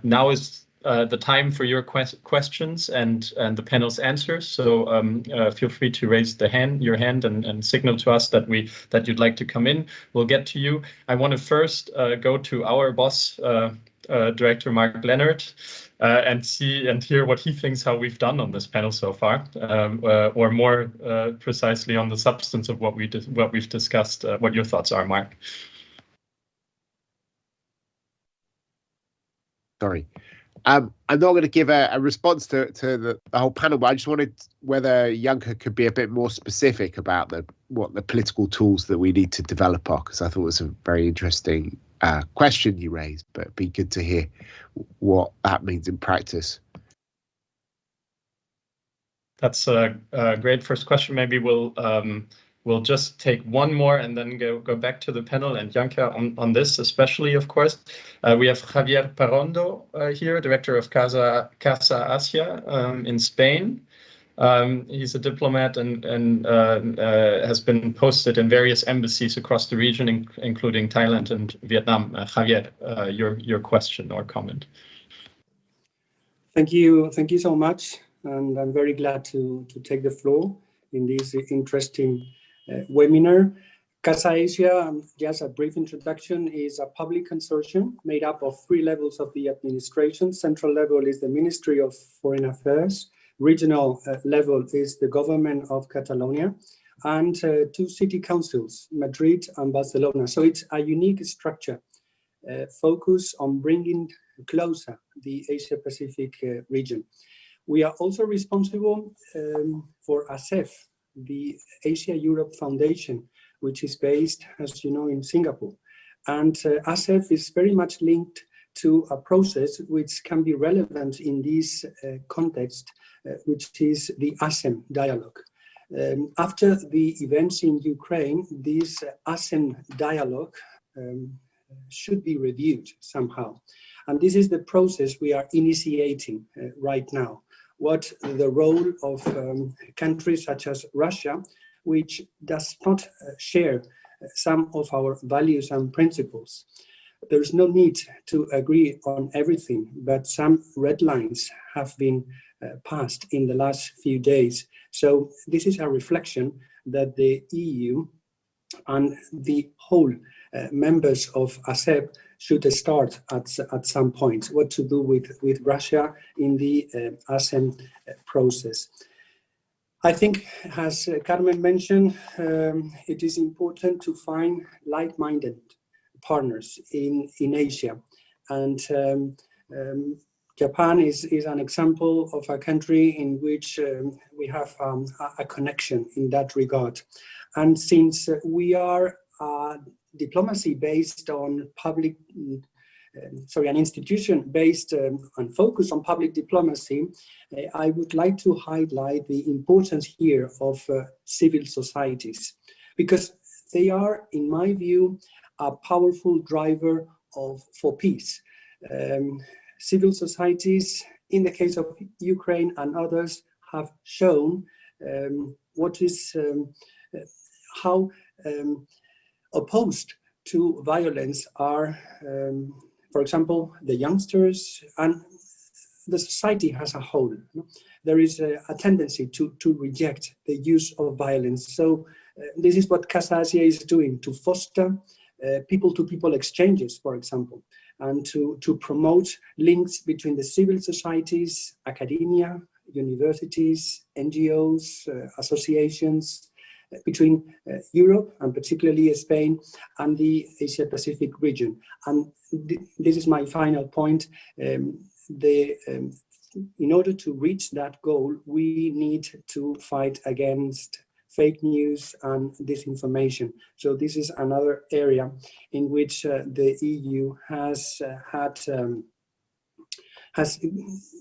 now is the time for your questions and the panel's answers. So feel free to raise your hand and signal to us that you'd like to come in. We'll get to you. I want to first go to our boss, Director Mark Leonard, and hear what he thinks how we've done on this panel so far, or more precisely on the substance of what we've discussed. What your thoughts are, Mark? Sorry. I'm not going to give a response to the whole panel, but I just wanted whether Janka could be a bit more specific about what the political tools that we need to develop are, because I thought it was a very interesting question you raised, but it'd be good to hear what that means in practice. That's a great first question. Maybe we'll just take one more and then go back to the panel and Janka on this especially, of course. We have Javier Parrondo here, Director of Casa Asia in Spain. He's a diplomat and has been posted in various embassies across the region, including Thailand and Vietnam. Javier, your question or comment. Thank you so much, and I'm very glad to take the floor in this interesting webinar. Casa Asia, just a brief introduction, is a public consortium made up of 3 levels of the administration. Central level is the Ministry of Foreign Affairs. Regional level is the government of Catalonia, and 2 city councils, Madrid and Barcelona. So it's a unique structure focused on bringing closer the Asia-Pacific region. We are also responsible for ASEF, the Asia-Europe Foundation, which is based, as you know, in Singapore. And ASEF is very much linked to a process which can be relevant in this context, which is the ASEM dialogue. After the events in Ukraine, this ASEM dialogue should be reviewed somehow. And this is the process we are initiating right now. what the role of countries such as Russia, which does not share some of our values and principles. There is no need to agree on everything, but some red lines have been passed in the last few days. So this is a reflection that the EU and the whole members of ASEP should start at some point, what to do with Russia in the ASEM process. I think, as Carmen mentioned, it is important to find like-minded partners in Asia. And Japan is an example of a country in which we have a connection in that regard. And since we are diplomacy based on public, an institution based and focused on public diplomacy, I would like to highlight the importance here of civil societies, because they are, in my view, a powerful driver for peace. Civil societies, in the case of Ukraine and others, have shown how opposed to violence are, for example, the youngsters and the society as a whole. There is a tendency to reject the use of violence. So this is what Casa Asia is doing, to foster people-to-people exchanges, for example, and to promote links between the civil societies, academia, universities, NGOs, associations, between Europe and particularly Spain and the Asia-Pacific region. And this is my final point. In order to reach that goal, we need to fight against fake news and disinformation. So this is another area in which the EU has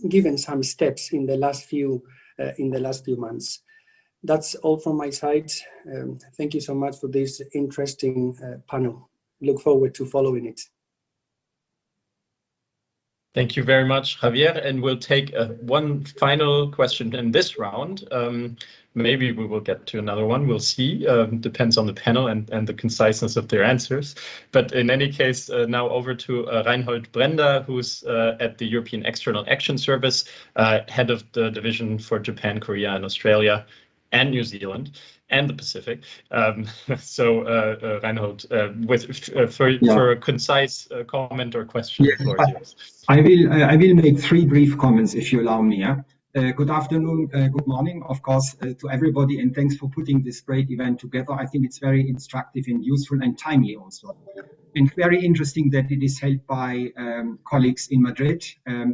given some steps in the last few months. That's all from my side. Thank you so much for this interesting panel. Look forward to following it. Thank you very much, Javier. And we'll take one final question in this round. Maybe we will get to another one. We'll see. Depends on the panel and the conciseness of their answers. But in any case, now over to Reinhold Brenda, who's at the European External Action Service, head of the division for Japan, Korea, and Australia, and New Zealand, and the Pacific. Reinhold, for a concise comment or question, yes, the floor is yours. I will make three brief comments, if you allow me. Yeah? Good afternoon, good morning, of course, to everybody, and thanks for putting this great event together. I think it's very instructive and useful and timely also. And very interesting that it is held by colleagues in Madrid.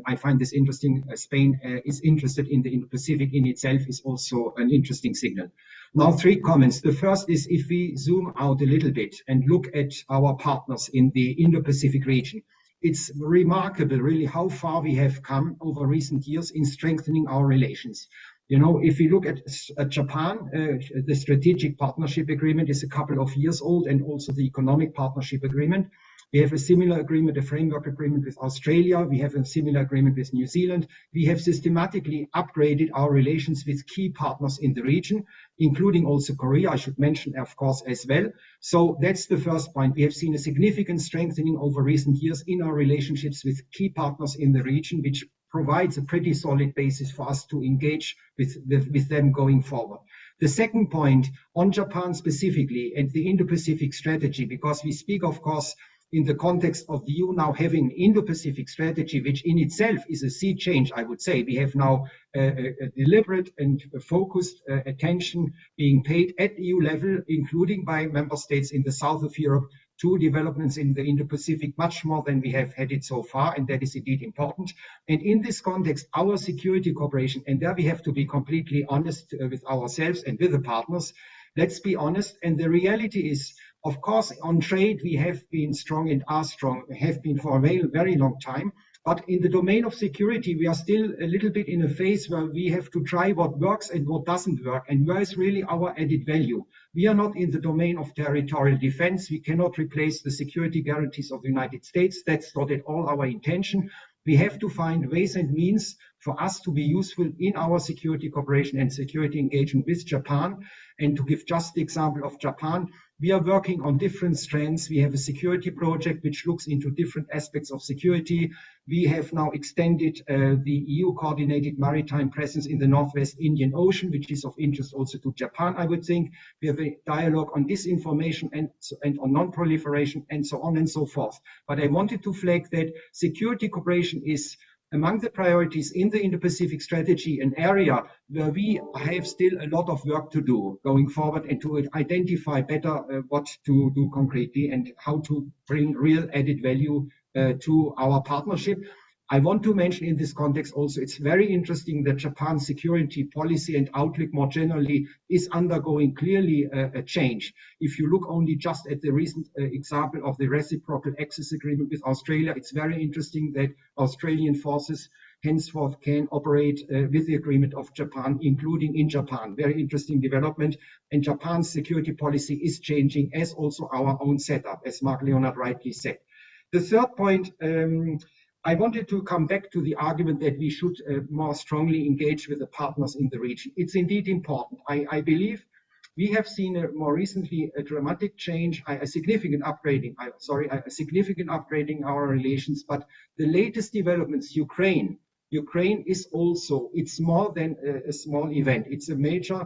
I find this interesting. Spain is interested in the Indo-Pacific in itself is also an interesting signal. Now, three comments. The first is if we zoom out a little bit and look at our partners in the Indo-Pacific region, it's remarkable really how far we have come over recent years in strengthening our relations. You know, if we look at Japan, the strategic partnership agreement is a couple of years old, and also the economic partnership agreement. We have a similar agreement, a framework agreement with Australia. We have a similar agreement with New Zealand. We have systematically upgraded our relations with key partners in the region, including also Korea, I should mention, of course, as well. So that's the first point. We have seen a significant strengthening over recent years in our relationships with key partners in the region, which provides a pretty solid basis for us to engage with them going forward. The second point on Japan specifically and the Indo-Pacific strategy, because we speak, of course, in the context of the EU now having an Indo-Pacific strategy, which in itself is a sea change, I would say. We have now a deliberate and focused attention being paid at EU level, including by member states in the south of Europe, to developments in the Indo-Pacific, much more than we have had it so far, and that is indeed important. And in this context, our security cooperation, and there we have to be completely honest with ourselves and with the partners, let's be honest, and the reality is, of course, on trade, we have been strong and are strong, have been for a very long time. But in the domain of security, we are still a little bit in a phase where we have to try what works and what doesn't work, and where is really our added value. We are not in the domain of territorial defense. We cannot replace the security guarantees of the United States. That's not at all our intention. We have to find ways and means for us to be useful in our security cooperation and security engagement with Japan. And to give just the example of Japan, we are working on different strands. We have a security project which looks into different aspects of security. We have now extended the EU coordinated maritime presence in the Northwest Indian Ocean, which is of interest also to Japan, I would think. We have a dialogue on disinformation and on non-proliferation and so on and so forth. But I wanted to flag that security cooperation is among the priorities in the Indo-Pacific strategy, an area where we have still a lot of work to do going forward and to identify better what to do concretely and how to bring real added value to our partnership. I want to mention in this context also, it's very interesting that Japan's security policy and outlook more generally is undergoing clearly a change. If you look only just at the recent example of the reciprocal access agreement with Australia, it's very interesting that Australian forces henceforth can operate with the agreement of Japan, including in Japan. Very interesting development. And Japan's security policy is changing, as also our own setup, as Mark Leonard rightly said. The third point, I wanted to come back to the argument that we should more strongly engage with the partners in the region. It's indeed important. I believe we have seen more recently a dramatic change, a significant upgrading our relations. But the latest developments, Ukraine is also, it's more than a small event. It's a major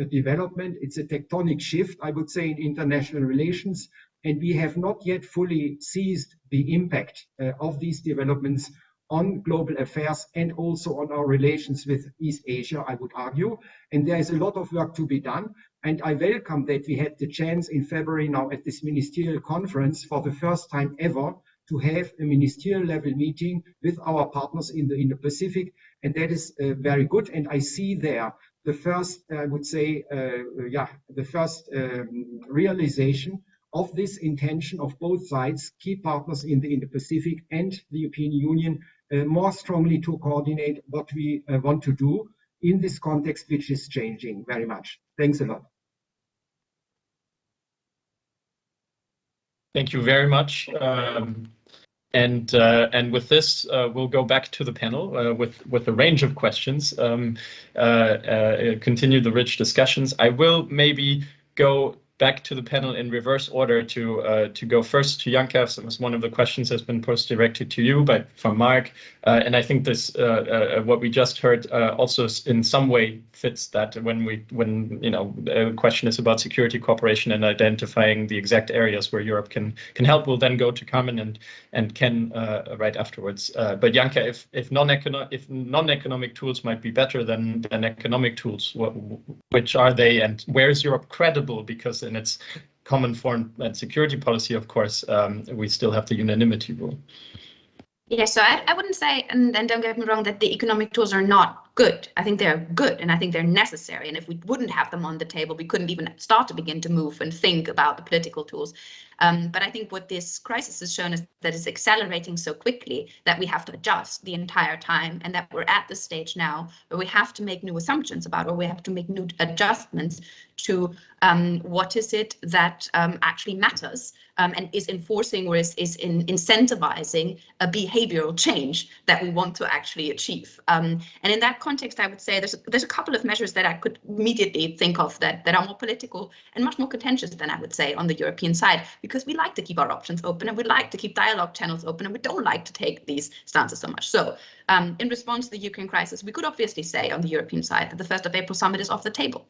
development. It's a tectonic shift, I would say, in international relations. And we have not yet fully seized the impact of these developments on global affairs and also on our relations with East Asia, I would argue. And there is a lot of work to be done. And I welcome that we had the chance in February now at this ministerial conference for the first time ever to have a ministerial level meeting with our partners in the Indo-Pacific. And that is very good. And I see there the first, I would say, the first realization of this intention of both sides, key partners in the Indo-Pacific and the European Union, more strongly to coordinate what we want to do in this context, which is changing very much. Thanks a lot. Thank you very much. And with this, we'll go back to the panel with a range of questions, continue the rich discussions. I will maybe go back to the panel in reverse order to go first to Janka. So one of the questions has been posed directly to you, but from Mark. And I think this what we just heard also in some way fits that when the question is about security cooperation and identifying the exact areas where Europe can help. We'll then go to Carmen and Ken right afterwards. But Janka, if non-economic tools might be better than economic tools, which are they, and where is Europe credible? Because in its common foreign and security policy, of course, we still have the unanimity rule. Yeah, so I wouldn't say, and don't get me wrong, that the economic tools are not good. I think they're good and I think they're necessary. And if we wouldn't have them on the table, we couldn't even start to begin to move and think about the political tools. But I think what this crisis has shown is that it's accelerating so quickly that we have to adjust the entire time, and that we're at the stage now where we have to make new assumptions about, or we have to make new adjustments to what is it that actually matters and is enforcing or is incentivizing a behavioral change that we want to actually achieve. And in that context, I would say there's a couple of measures that I could immediately think of that are more political and much more contentious than I would say on the European side, because we like to keep our options open and we like to keep dialogue channels open and we don't like to take these stances so much. So in response to the Ukraine crisis, we could obviously say on the European side that the 1st of April summit is off the table.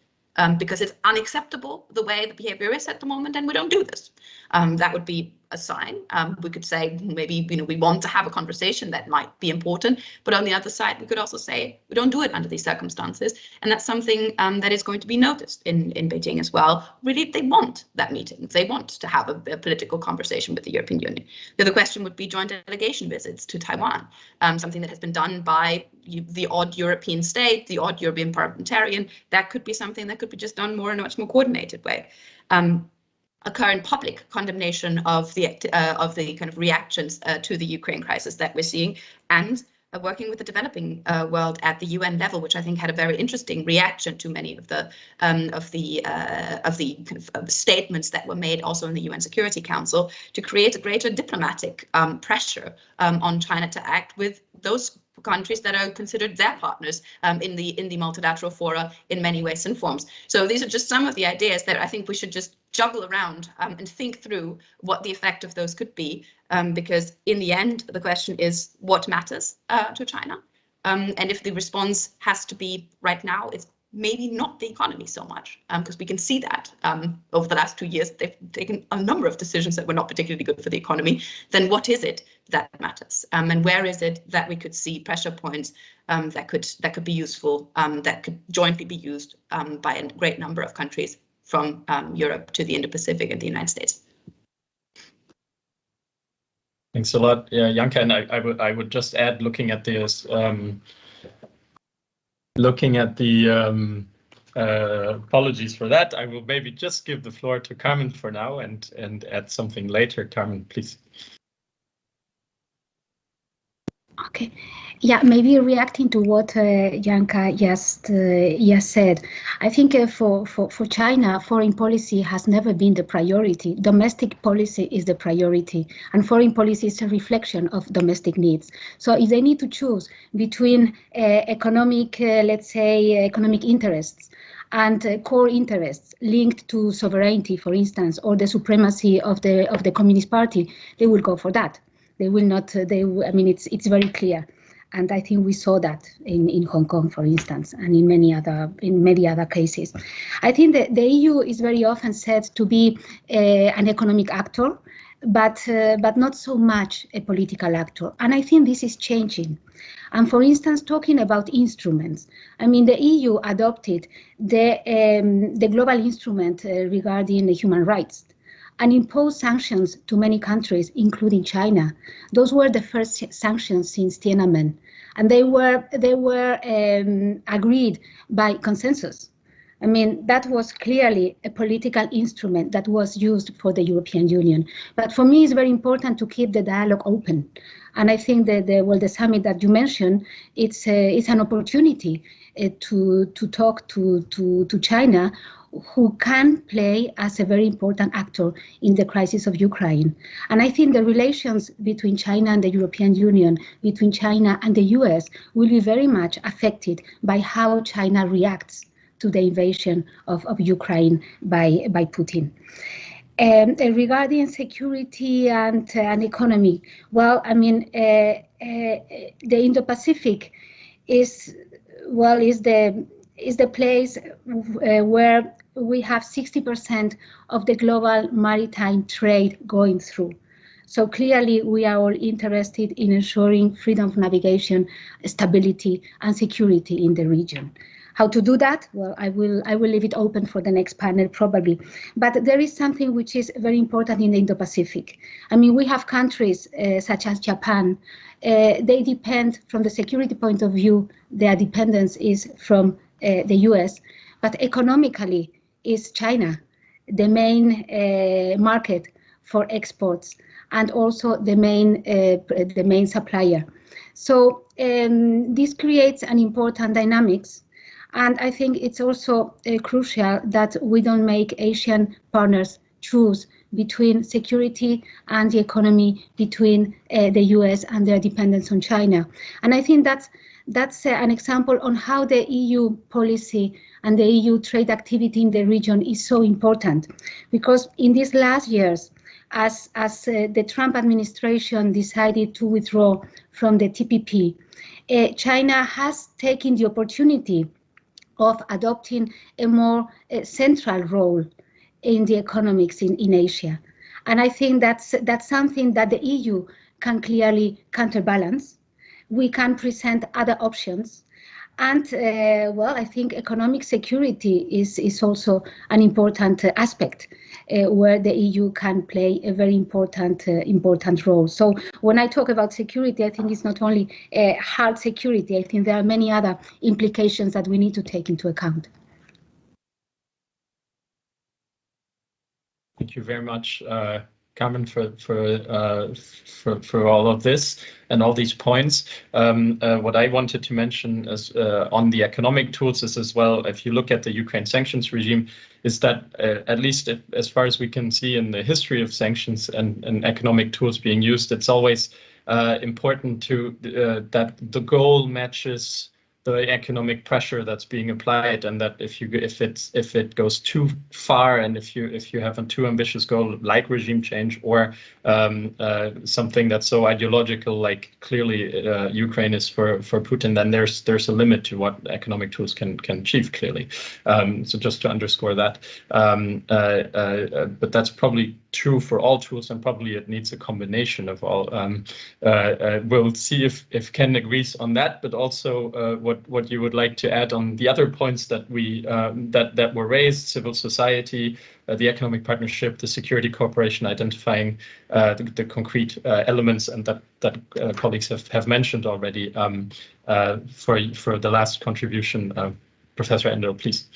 Because it's unacceptable the way the behavior is at the moment, and we don't do this. That would be a sign. We could say maybe we want to have a conversation that might be important, but on the other side, we could also say we don't do it under these circumstances, and that's something that is going to be noticed in Beijing as well. Really, they want that meeting. They want to have a political conversation with the European Union. The other question would be joint delegation visits to Taiwan, something that has been done by the odd European state, the odd European parliamentarian. That could be something that could be just done more in a much more coordinated way. A current public condemnation of the kind of reactions to the Ukraine crisis that we're seeing, and working with the developing world at the UN level, which I think had a very interesting reaction to many of the kind of statements that were made also in the UN Security Council, to create a greater diplomatic pressure on China to act with those countries that are considered their partners in the multilateral fora in many ways and forms. So these are just some of the ideas that I think we should just juggle around and think through what the effect of those could be, because in the end, the question is what matters to China. And if the response has to be right now, it's maybe not the economy so much, because we can see that over the last 2 years, they've taken a number of decisions that were not particularly good for the economy. Then what is it that matters? And where is it that we could see pressure points that could be useful, that could jointly be used by a great number of countries from Europe to the Indo-Pacific and the United States? Thanks a lot, Janka, and I would just add, looking at this. Apologies for that. I will maybe just give the floor to Carmen for now and add something later. Carmen, please. Okay. Yeah, maybe reacting to what Janka just said. I think for China, foreign policy has never been the priority. Domestic policy is the priority, and foreign policy is a reflection of domestic needs. So if they need to choose between economic, let's say, economic interests and core interests linked to sovereignty, for instance, or the supremacy of the Communist Party, they will go for that. They will not. I mean, it's very clear. And I think we saw that in Hong Kong, for instance, and in many other cases. I think that the EU is very often said to be an economic actor, but not so much a political actor. And I think this is changing. And for instance, talking about instruments, I mean, the EU adopted the global instrument regarding human rights and imposed sanctions to many countries, including China. Those were the first sanctions since Tiananmen, and they were agreed by consensus. I mean, that was clearly a political instrument that was used for the European Union. But for me, it's very important to keep the dialogue open. And I think that the summit that you mentioned, it's an opportunity to talk to China, who can play as a very important actor in the crisis of Ukraine. And I think the relations between China and the European Union, between China and the US, will be very much affected by how China reacts to the invasion of Ukraine by Putin. Regarding security and economy, well, I mean, the Indo-Pacific is the place where we have 60% of the global maritime trade going through. So clearly we are all interested in ensuring freedom of navigation, stability and security in the region. How to do that? Well, I will leave it open for the next panel probably. But there is something which is very important in the Indo-Pacific. I mean, we have countries such as Japan. They depend, from the security point of view, their dependence is from the US, but economically is China the main market for exports and also the main supplier. So this creates an important dynamics. And I think it's also crucial that we don't make Asian partners choose between security and the economy, between the US and their dependence on China. And I think that's an example on how the EU policy and the EU trade activity in the region is so important. Because in these last years, as the Trump administration decided to withdraw from the TPP, China has taken the opportunity of adopting a more central role in the economics in Asia. And I think that's something that the EU can clearly counterbalance. We can present other options. And well, I think economic security is also an important aspect where the EU can play a very important role. So when I talk about security, I think it's not only hard security. I think there are many other implications that we need to take into account. Thank you very much, Carmen, for all of this and all these points. What I wanted to mention is on the economic tools is as well, if you look at the Ukraine sanctions regime, is that at least as far as we can see in the history of sanctions and economic tools being used, it's always important to that the goal matches the economic pressure that's being applied, and that if it goes too far, and if you have a too ambitious goal like regime change or something that's so ideological, like clearly Ukraine is for Putin, then there's a limit to what economic tools can achieve clearly. So just to underscore that, but that's probably true for all tools, and probably it needs a combination of all. We'll see if Ken agrees on that, but also what you would like to add on the other points that we that were raised: civil society, the economic partnership, the security cooperation, identifying the concrete elements, and that colleagues have mentioned already. For the last contribution, Professor Endo, please.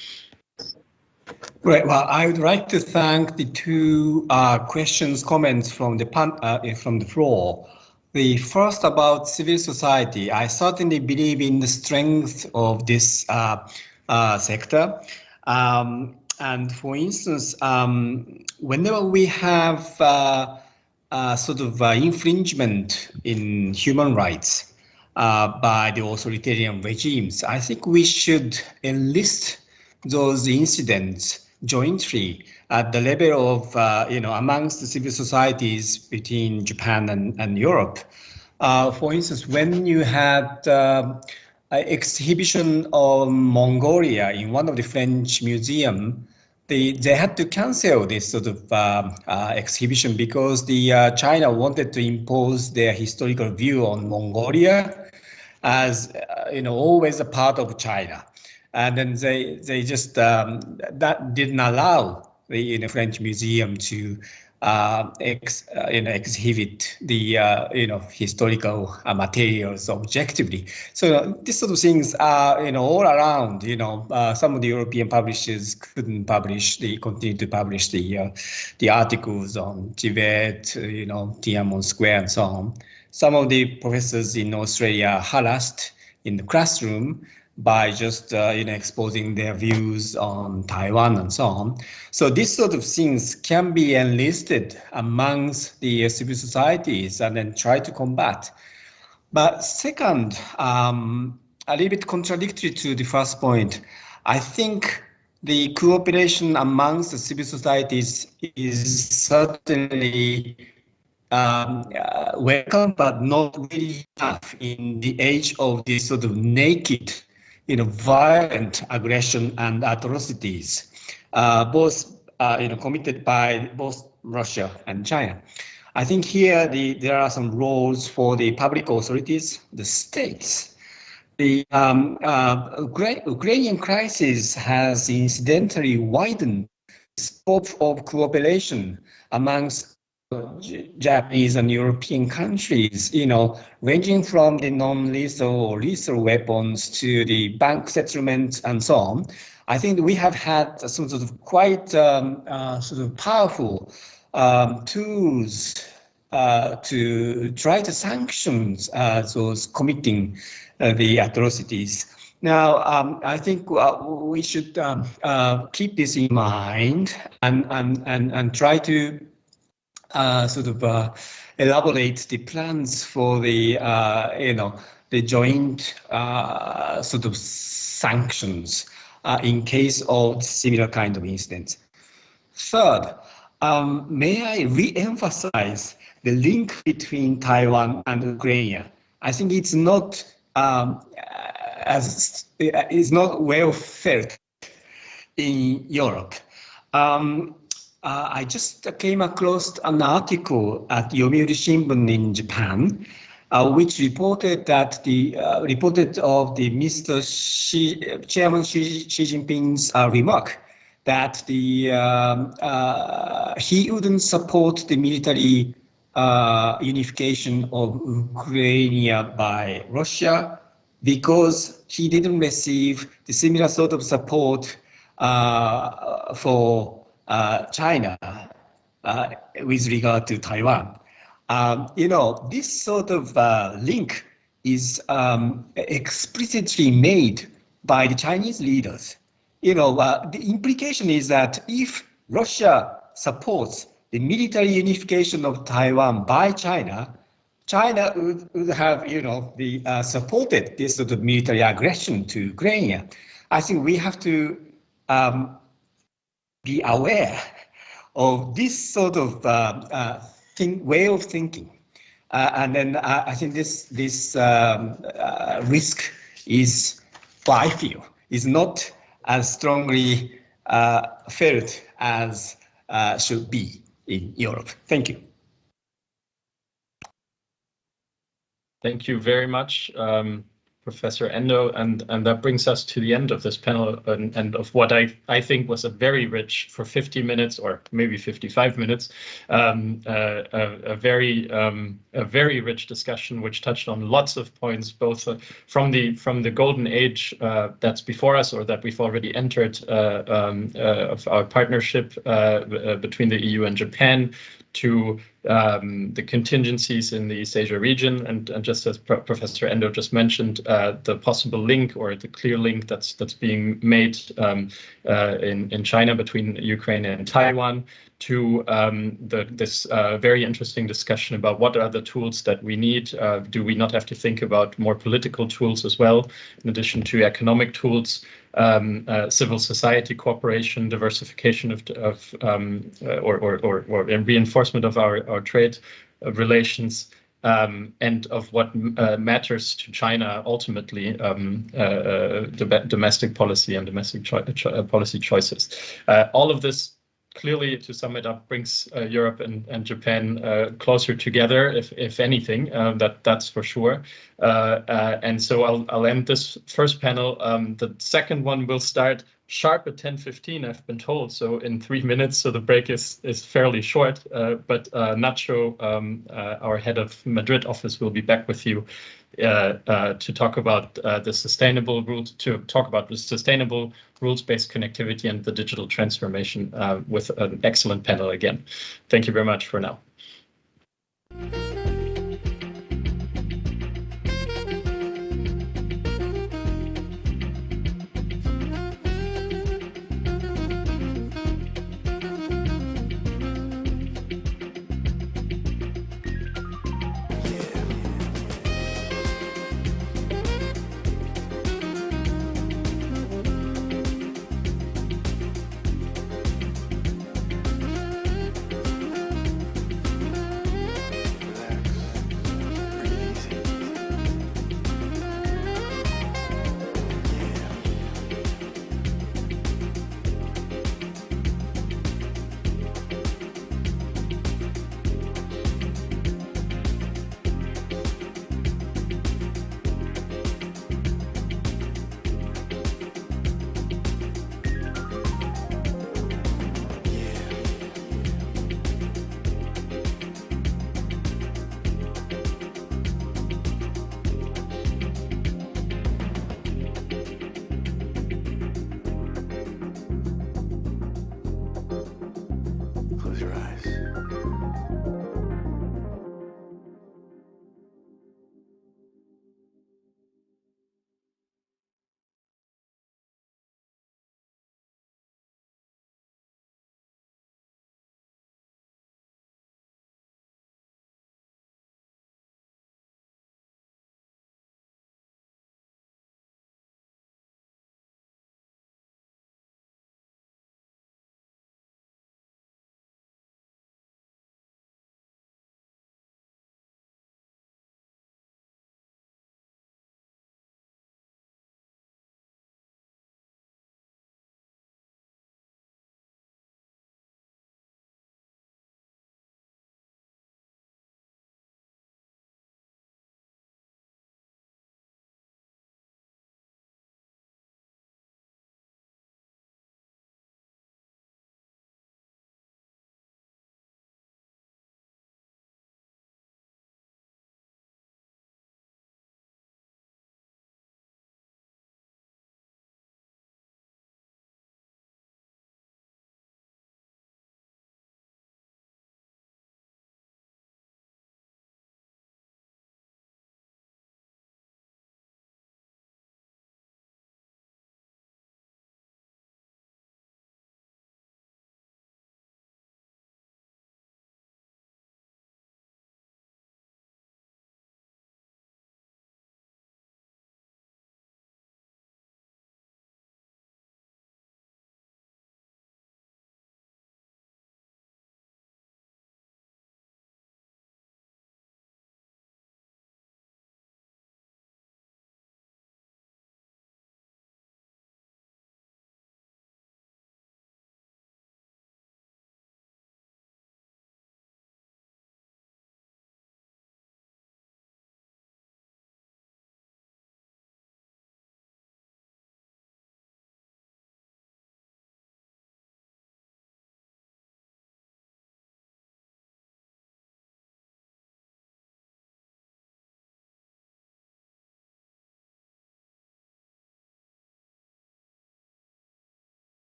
Right. Well, I would like to thank the two comments from the floor. The first about civil society. I certainly believe in the strength of this sector. And for instance, whenever we have sort of infringement in human rights by the authoritarian regimes, I think we should enlist those incidents jointly at the level of, amongst the civil societies between Japan and Europe. For instance, when you had an exhibition of Mongolia in one of the French museums, they had to cancel this sort of exhibition because the China wanted to impose their historical view on Mongolia as, always a part of China. And then they just that didn't allow the French museum to exhibit the historical materials objectively. So these sort of things are all around. Some of the European publishers couldn't continue to publish the articles on Tibet, Tiananmen Square, and so on. Some of the professors in Australia harassed in the classroom by just exposing their views on Taiwan and so on. So these sort of things can be enlisted amongst the civil societies and then try to combat. But second, a little bit contradictory to the first point, I think the cooperation amongst the civil societies is certainly welcome, but not really enough in the age of this sort of naked violent aggression and atrocities, both committed by both Russia and China. I think here there are some roles for the public authorities, the states. The Ukrainian crisis has incidentally widened the scope of cooperation amongst Japanese and European countries, ranging from the non-lethal or lethal weapons to the bank settlements and so on. I think we have had some sort of quite sort of powerful tools to try to sanction those committing the atrocities. Now, I think we should keep this in mind and try to elaborate the plans for the the joint sort of sanctions in case of similar kind of incidents. Third, may I re-emphasize the link between Taiwan and Ukraine? I think it's not it's not well felt in Europe. I just came across an article at Yomiuri Shimbun in Japan, which reported that reported of the Chairman Xi Jinping's remark that he wouldn't support the military unification of Ukraine by Russia because he didn't receive the similar sort of support for China with regard to Taiwan. This sort of link is explicitly made by the Chinese leaders. The implication is that if Russia supports the military unification of Taiwan by China, China would have, supported this sort of military aggression to Ukraine. I think we have to be aware of this sort of way of thinking. And then I think this risk is, what I feel, is not as strongly felt as should be in Europe. Thank you. Thank you very much, Professor Endo, and that brings us to the end of this panel and of what I think was a very rich, for 50 minutes or maybe 55 minutes, a very rich discussion which touched on lots of points, both from the golden age that's before us or that we've already entered of our partnership between the EU and Japan, to the contingencies in the East Asia region, and just as Professor Endo just mentioned, the possible link or the clear link that's being made in China between Ukraine and Taiwan, to this very interesting discussion about what are the tools that we need. Do we not have to think about more political tools as well, in addition to economic tools? Civil society cooperation, diversification or reinforcement of our trade relations, and of what matters to China ultimately, domestic policy and domestic policy choices. All of this, clearly, to sum it up, brings Europe and Japan closer together, if anything, that's for sure. And so I'll end this first panel. The second one will start sharp at 10:15, I've been told, so in 3 minutes, so the break is fairly short, but Nacho, our head of Madrid office, will be back with you to talk about the sustainable rules-based connectivity and the digital transformation with an excellent panel again. Thank you very much for now.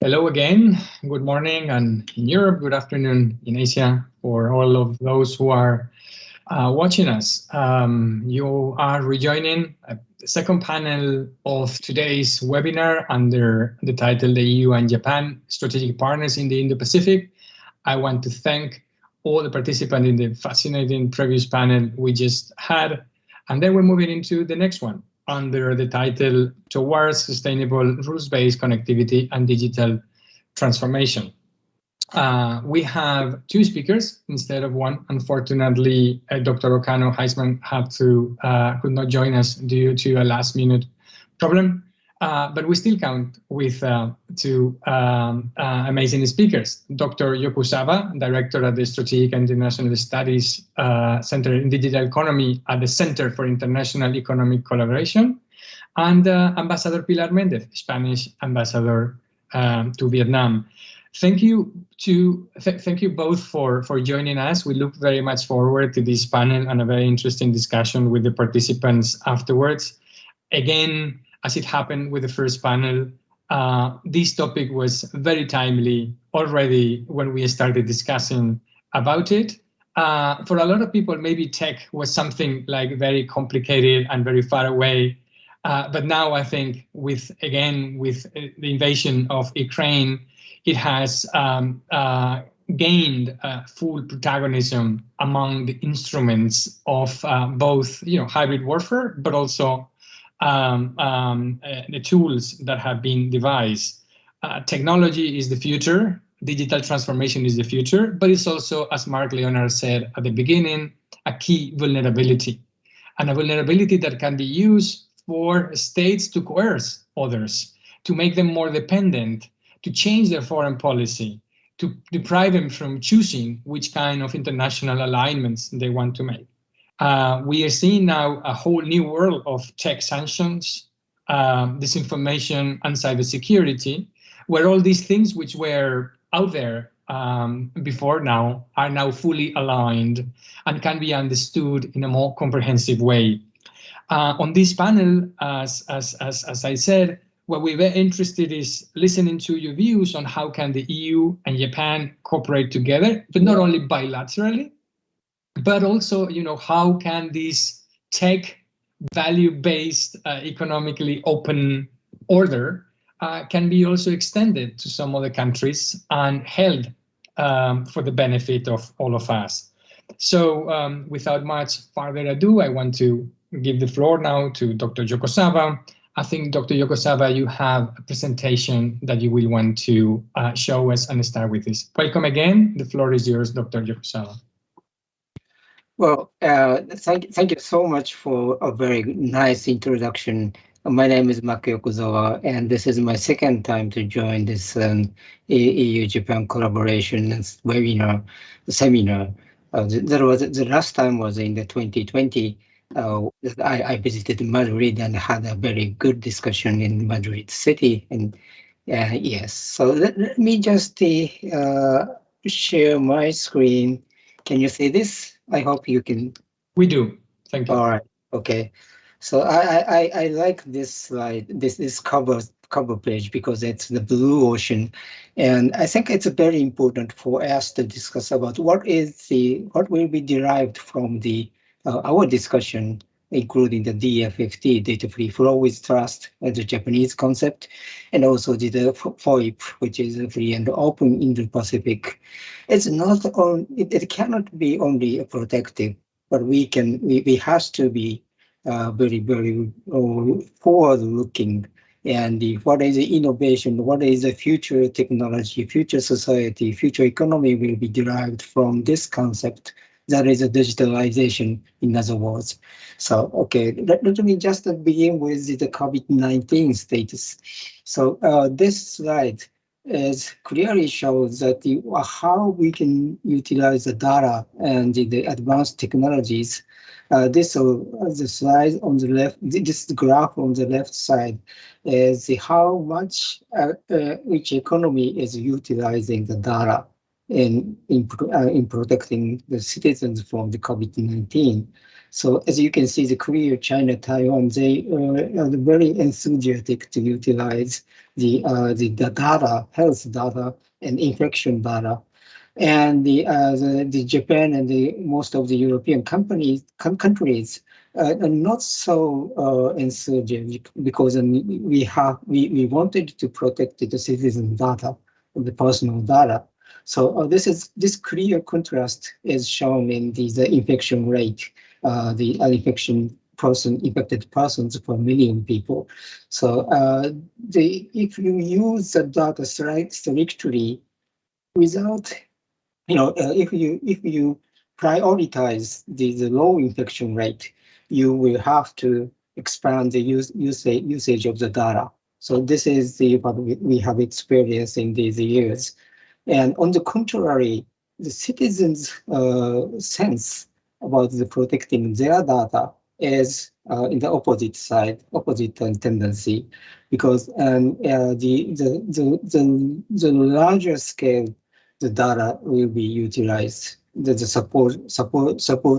Hello again. Good morning, and in Europe, good afternoon in Asia for all of those who are watching us. You are rejoining the second panel of today's webinar under the title The EU and Japan Strategic Partners in the Indo-Pacific. I want to thank all the participants in the fascinating previous panel we just had. And then we're moving into the next one under the title Towards Sustainable Rules-Based Connectivity and Digital Transformation. We have two speakers instead of one. Unfortunately, Dr. Okano Heisman could not join us due to a last-minute problem, but we still count with two amazing speakers. Dr. Yokosawa, Director at the Strategic and International Studies Center in Digital Economy at the Center for International Economic Collaboration, and Ambassador Pilar Mendez, Spanish Ambassador to Vietnam. Thank you both for joining us. We look very much forward to this panel and a very interesting discussion with the participants afterwards. Again, as it happened with the first panel, this topic was very timely already when we started discussing about it. For a lot of people, maybe tech was something like very complicated and very far away. But now I think with the invasion of Ukraine, it has gained full protagonism among the instruments of both, hybrid warfare, but also the tools that have been devised. Technology is the future, digital transformation is the future, but it's also, as Mark Leonard said at the beginning, a key vulnerability, and a vulnerability that can be used for states to coerce others, to make them more dependent, to change their foreign policy, to deprive them from choosing which kind of international alignments they want to make. We are seeing now a whole new world of tech sanctions, disinformation, and cybersecurity, where all these things which were out there before now are now fully aligned and can be understood in a more comprehensive way. On this panel, as I said, what we're very interested is listening to your views on how can the EU and Japan cooperate together, but not only bilaterally, but also, how can this tech value-based, economically open order can be also extended to some other countries and held for the benefit of all of us. So without much further ado, I want to give the floor now to Dr. Yokosawa. I think, Dr. Yokosawa, you have a presentation that you will want to show us and start with this. Welcome again. The floor is yours, Dr. Yokosawa. Well, thank you so much for a very nice introduction. My name is Maki Yokozawa, and this is my second time to join this EU-Japan collaboration webinar, seminar. The last time was in the 2020. I visited Madrid and had a very good discussion in Madrid city. And yes, so let me just share my screen. Can you see this? I hope you can. We do. Thank you. All right. Okay. So I like this slide, this cover page, because it's the blue ocean, and I think it's very important for us to discuss about what will be derived from our discussion, including the DFFT, data free flow with trust, the Japanese concept, and also the FOIP, which is a free and open Indo-Pacific. It's not on. It cannot be only a protective, but we have to be very, very forward-looking. And what is the innovation? What is the future technology, future society, future economy will be derived from this concept. That is a digitalization, in other words. So, okay, let me just begin with the COVID-19 status. So this slide clearly shows that how we can utilize the data and the advanced technologies. The slide on the left, this graph on the left side is how much each economy is utilizing the data in protecting the citizens from the COVID-19. So as you can see, the Korea, China, Taiwan, they are very enthusiastic to utilize the data, health data, and infection data. And the Japan and most of the European countries are not so enthusiastic, because we wanted to protect the citizen data, the personal data. So this clear contrast is shown in the infection rate, the infected persons per million people. So if you use the data strictly without, if you prioritize the low infection rate, you will have to expand the usage of the data. So this is what we have experienced in these years. And on the contrary, the citizens' sense about the protecting their data is in the opposite tendency, because the larger scale the data will be utilized, the support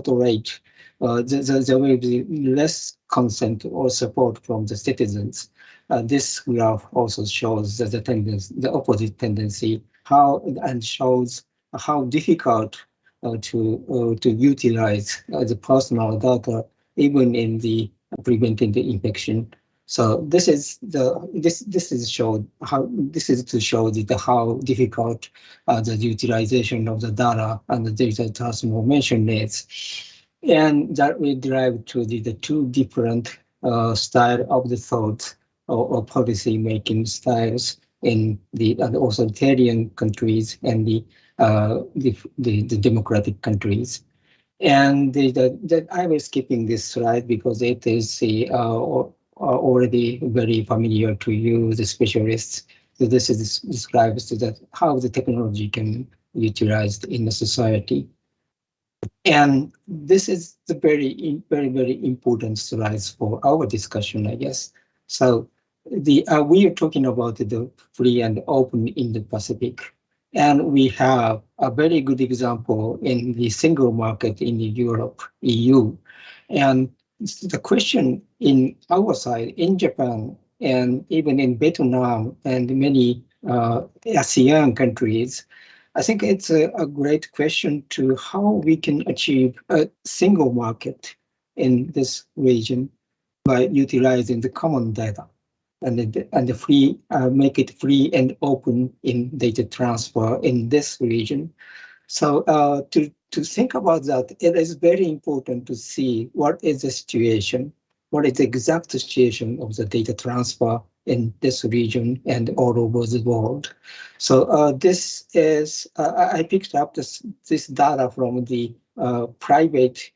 rate, there will be less consent or support from the citizens. This graph also shows the opposite tendency, and shows how difficult to utilize the personal data, even in the preventing the infection. So this is to show how difficult the utilization of the data and the data transformation is, and that will drive to the two different style of the thought or policy making styles in the authoritarian countries and the democratic countries. And I was skipping this slide because it is already very familiar to you, the specialists. So this describes how the technology can be utilized in the society. And this is the very, very important slides for our discussion, I guess. So we are talking about the free and open Indo-Pacific. And we have a very good example in the single market in Europe, EU. And the question in our side, in Japan, and even in Vietnam and many ASEAN countries, I think it's a great question to how we can achieve a single market in this region by utilizing the common data and the free, make it free and open in data transfer in this region. So to think about that, it is very important to see what is the situation, what is the exact situation of the data transfer in this region and all over the world. So this is, I picked up this data from the private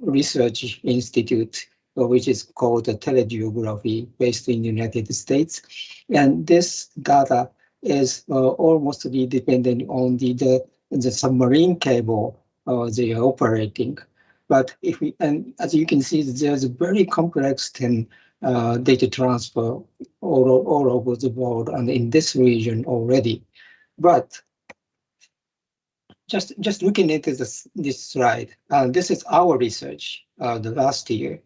research institute, which is called the telegeography, based in the United States. And this data is almost dependent on the submarine cable they are operating. But as you can see, there's a very complex data transfer all over the world and in this region already. But just looking at this slide, this is our research the last year.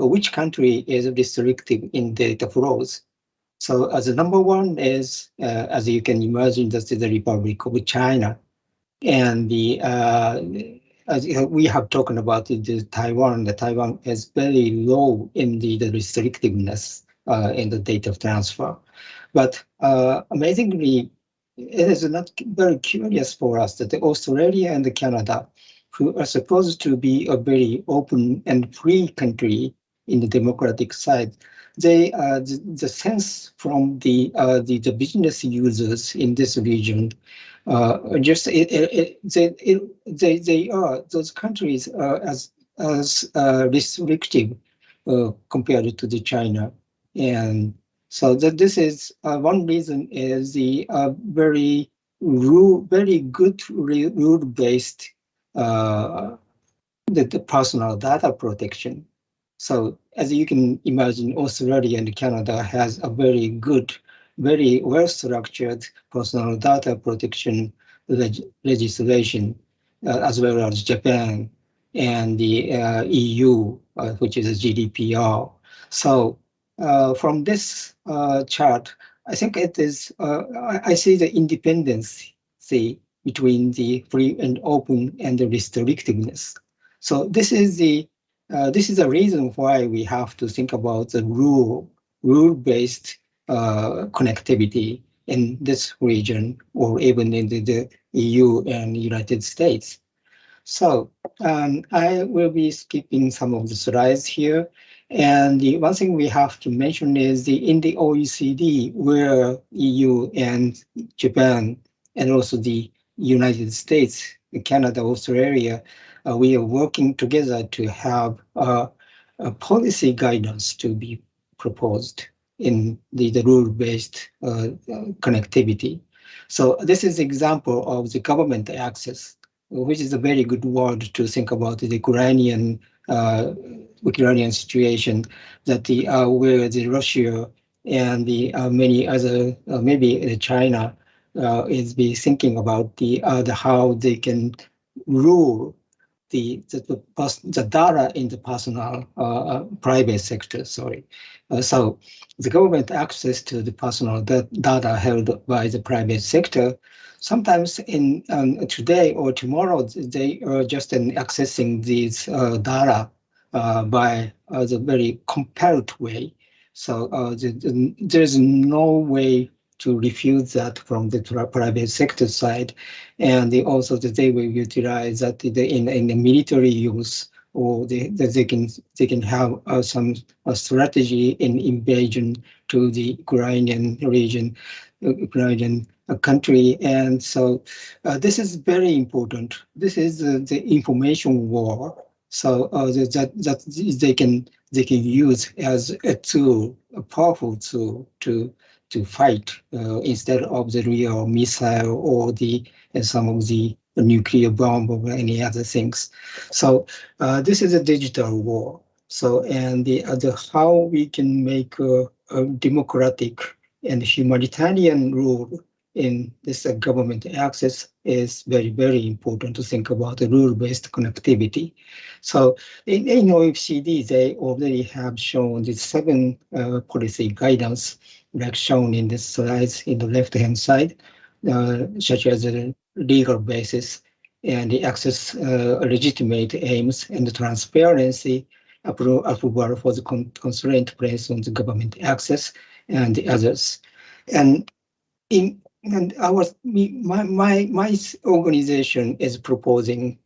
Which country is restrictive in data flows? So as the number one is, as you can imagine, that's the Republic of China. And as we have talked about Taiwan, Taiwan is very low in the restrictiveness in the data transfer. But amazingly, it is not very curious for us that Australia and Canada, who are supposed to be a very open and free country in the democratic side, they the sense from the business users in this region, those countries are as restrictive compared to the China. And so this is one reason is the very good rule-based the personal data protection. So as you can imagine, Australia and Canada has a very good, very well-structured personal data protection legislation, as well as Japan. and the EU, which is a GDPR. So from this chart, I think it is, I see the independence between the free and open and the restrictiveness. So this is the reason why we have to think about the rule-based connectivity in this region, or even in the EU and United States. So I will be skipping some of the slides here. And the one thing we have to mention is in the OECD, where EU and Japan, and also the United States, Canada, Australia, we are working together to have a policy guidance to be proposed in the rule-based connectivity. So this is an example of the government access, which is a very good word to think about the Ukrainian situation, that where the Russia and the many other, maybe China, is be thinking about the how they can rule the data in the personal private sector. Sorry, so the government access to the personal data held by the private sector. Sometimes in today or tomorrow, they are just accessing these data by the very compelled way. So there's no way to refuse that from the private sector side, and also that they will utilize that in the military use, or they can have some strategy in invasion to the Ukrainian region, Ukrainian country. And so this is very important. This is the information war. So that they can use as a tool, a powerful tool to fight instead of the real missile or some of the nuclear bomb or any other things. So this is a digital war. So and the how we can make a democratic and humanitarian rule in this government access is very, very important to think about the rule-based connectivity. So in OECD, they already have shown the 7 policy guidance, like shown in the slides in the left-hand side, such as the legal basis and the access legitimate aims and the transparency, approval for the constraint placed on the government access and the others. And my organization is proposing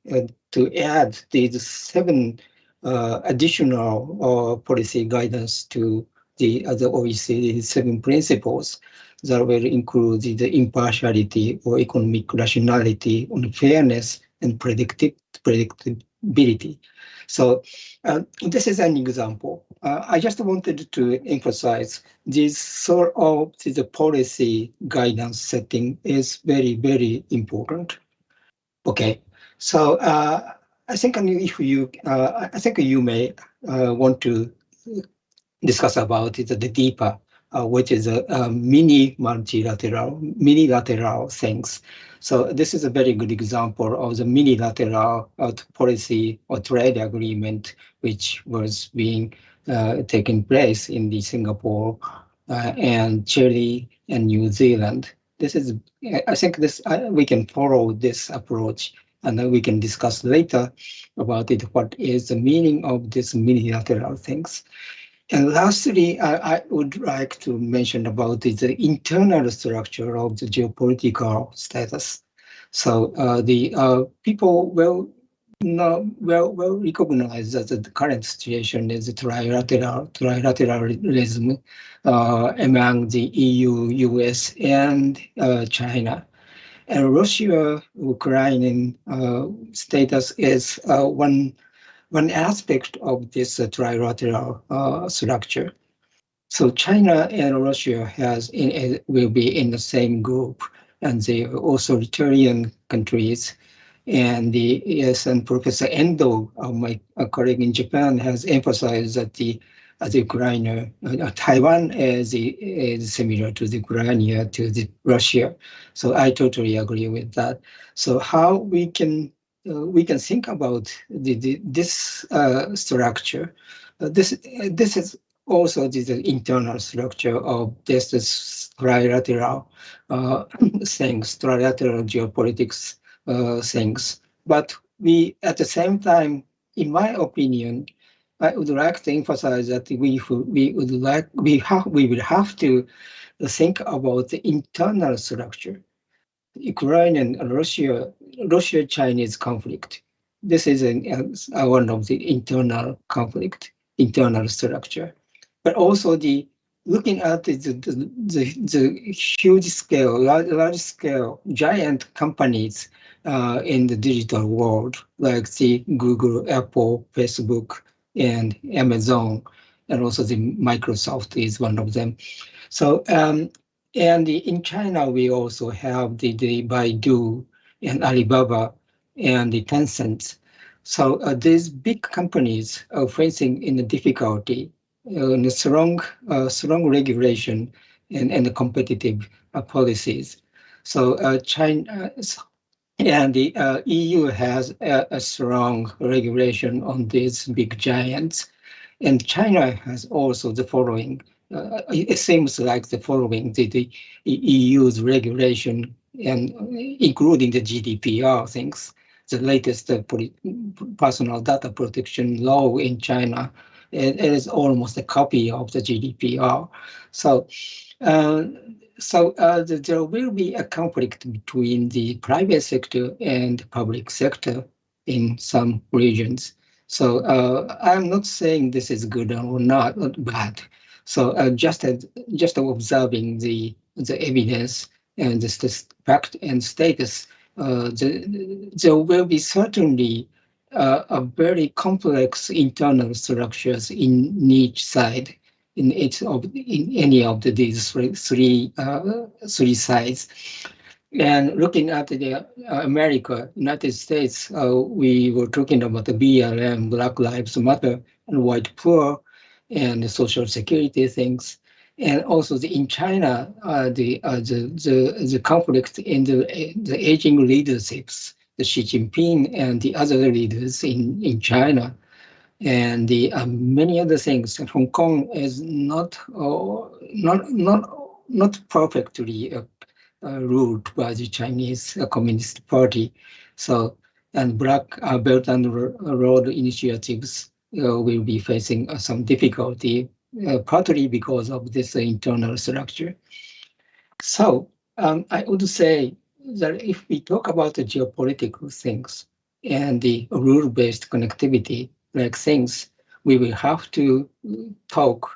to add these 7 additional policy guidance to the other OECD 7 principles that will include the impartiality or economic rationality, on fairness and predictability. So this is an example. I just wanted to emphasize this sort of the policy guidance setting is very, very important. Okay, so I think if you, I think you may want to discuss about the deeper, which is a mini multilateral things. So this is a very good example of the unilateral policy or trade agreement, which was being taking place in the Singapore and Chile and New Zealand. This is, I think this we can follow this approach, and then we can discuss later about it. What is the meaning of this unilateral things? And lastly, I would like to mention about the internal structure of the geopolitical status. So the people will recognize that the current situation is trilateralism among the EU, US, and China. And Russia-Ukrainian status is one aspect of this trilateral structure. So China and Russia will be in the same group, and they are authoritarian countries. And and Professor Endo, my colleague in Japan, has emphasized that the Ukraine, Taiwan is similar to the Ukraine, to the Russia. So I totally agree with that. So how we can we can think about this structure. This is also the internal structure of this trilateral things, trilateral geopolitics things. But we, at the same time, in my opinion, I would like to emphasize that we will have to think about the internal structure. Ukraine and Russia-Chinese conflict. This is one of the internal conflict, internal structure. But also looking at the huge scale, large scale, giant companies in the digital world, like the Google, Apple, Facebook, and Amazon, and also the Microsoft is one of them. So, and in China, we also have the Baidu and Alibaba and the Tencent. So these big companies are facing in the difficulty, in a strong regulation and competitive policies. So China and the EU has a strong regulation on these big giants, and China has also the following. It seems like the following the EU's regulation, and including the GDPR things, the latest personal data protection law in China. It is almost a copy of the GDPR. So, there will be a conflict between the private sector and public sector in some regions. So I'm not saying this is good or not bad. So just observing the evidence and the fact and status, there will be certainly a very complex internal structures in each side, in any of these three sides. And looking at the America, United States, we were talking about the BLM, Black Lives Matter, and white poor, and the social security things, and also in China, the conflict in the aging leaderships, the Xi Jinping and the other leaders in China, and the many other things. Hong Kong is not perfectly ruled by the Chinese Communist Party. So, and Black Belt and Road initiatives will be facing some difficulty, partly because of this internal structure. So I would say that if we talk about the geopolitical things and the rule-based connectivity like things, we will have to talk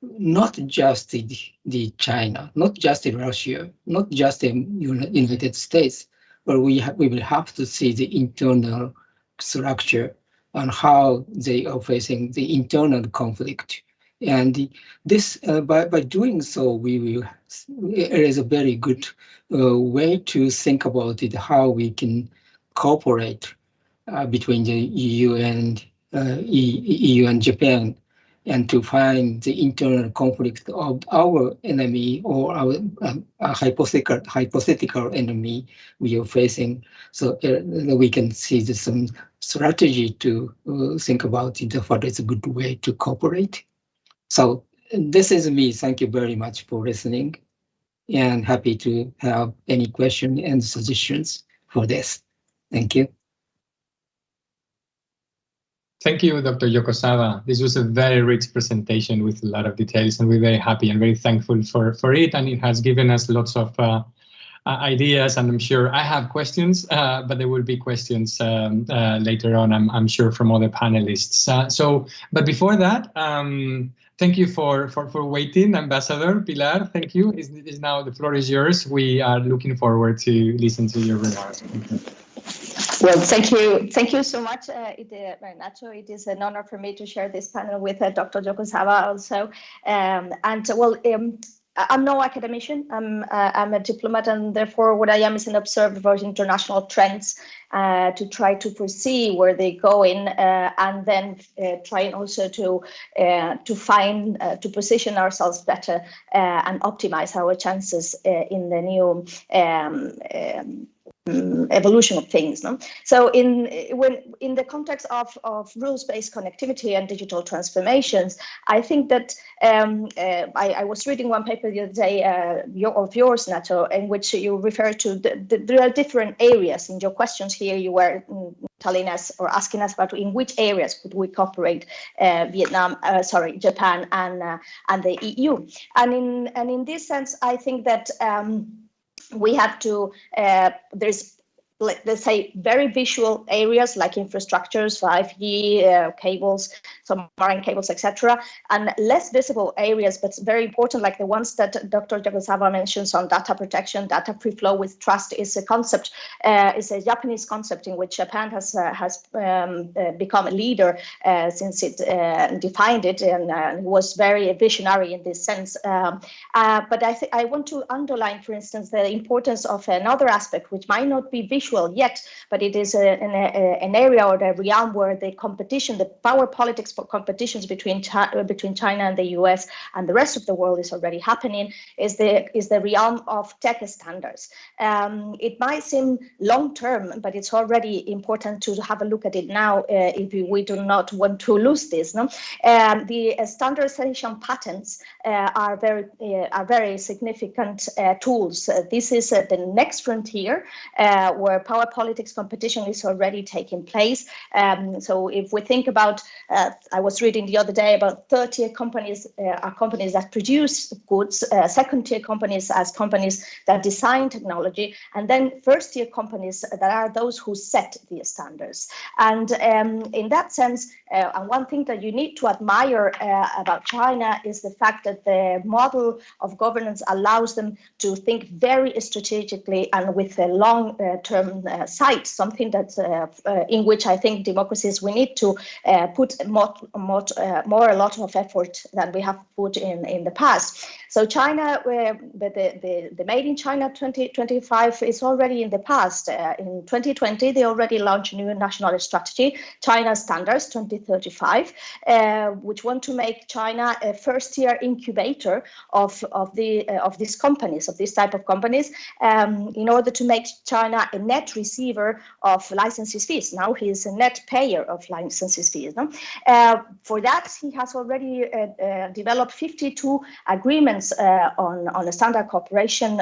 not just the China, not just the Russia, not just the United States, but we will have to see the internal structure on how they are facing the internal conflict. And this, by doing so, it is a very good way to think about it, how we can cooperate between the EU and Japan, and to find the internal conflict of our enemy or our hypothetical enemy we are facing. So we can see some strategy to think about it, what is a good way to cooperate. So this is me. Thank you very much for listening, and happy to have any question and suggestions for this. Thank you. Thank you, Dr. Yokosawa. This was a very rich presentation with a lot of details, and we're very happy and very thankful for it. And it has given us lots of ideas, and I'm sure I have questions, but there will be questions later on, I'm sure, from other panelists. But before that, thank you for waiting, Ambassador Pilar. Thank you. Is now the floor is yours. We are looking forward to listen to your remarks. Well, thank you so much, Nacho. It is an honor for me to share this panel with Dr. Yokosawa also. I'm no academician. I'm a diplomat, and therefore what I am is an observer of international trends to try to foresee where they go in, and then trying also to find to position ourselves better and optimize our chances in the new evolution of things. No? So in the context of rules-based connectivity and digital transformations, I think that I was reading one paper the other day of yours, Nacho, in which you refer to there are different areas. In your questions here, you were telling us or asking us about in which areas could we cooperate, Japan and the EU. And in this sense, I think that we have to, there's, let's say, very visual areas like infrastructures, 5G, cables, submarine cables, etc., and less visible areas, but very important, like the ones that Dr. Yagosawa mentions on data protection, data free flow with trust is a concept, is a Japanese concept in which Japan has become a leader since it defined it and was very visionary in this sense. But I want to underline, for instance, the importance of another aspect, which might not be visual yet, but it is an area or the realm where the competition, the power politics for competitions between China and the US and the rest of the world is already happening, is the realm of tech standards. It might seem long term, but it's already important to have a look at it now if we do not want to lose this. No? The standardization patents are very significant tools. This is the next frontier where power politics competition is already taking place. So if we think about, I was reading the other day about third-tier companies are companies that produce goods, second-tier companies as companies that design technology, and then first-tier companies that are those who set the standards. And in that sense, and one thing that you need to admire about China is the fact that the model of governance allows them to think very strategically and with a long-term sight, something that in which I think democracies we need to put a lot of effort than we have put in the past. So China, the Made in China 2025 is already in the past. In 2020, they already launched a new national strategy, China Standards 2035, which want to make China a first-tier incubator of these companies, of this type of companies, in order to make China a net receiver of licenses fees. Now he is a net payer of licenses fees. No? For that, he has already developed 52 agreements on a standard cooperation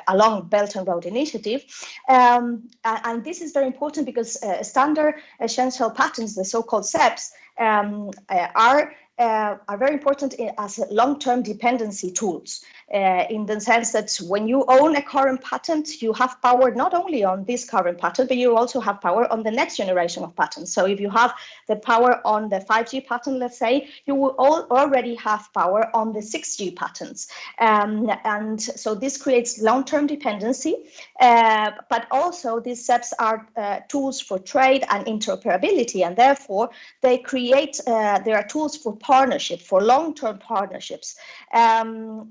along Belt and Road Initiative. And this is very important because standard essential patents, the so-called SEPs, are very important as long-term dependency tools. In the sense that when you own a current patent, you have power not only on this current patent, but you also have power on the next generation of patents. So if you have the power on the 5G patent, let's say, you will already have power on the 6G patents. And so this creates long-term dependency, but also these SEPs are tools for trade and interoperability, and therefore they create, there are tools for partnership, for long-term partnerships. And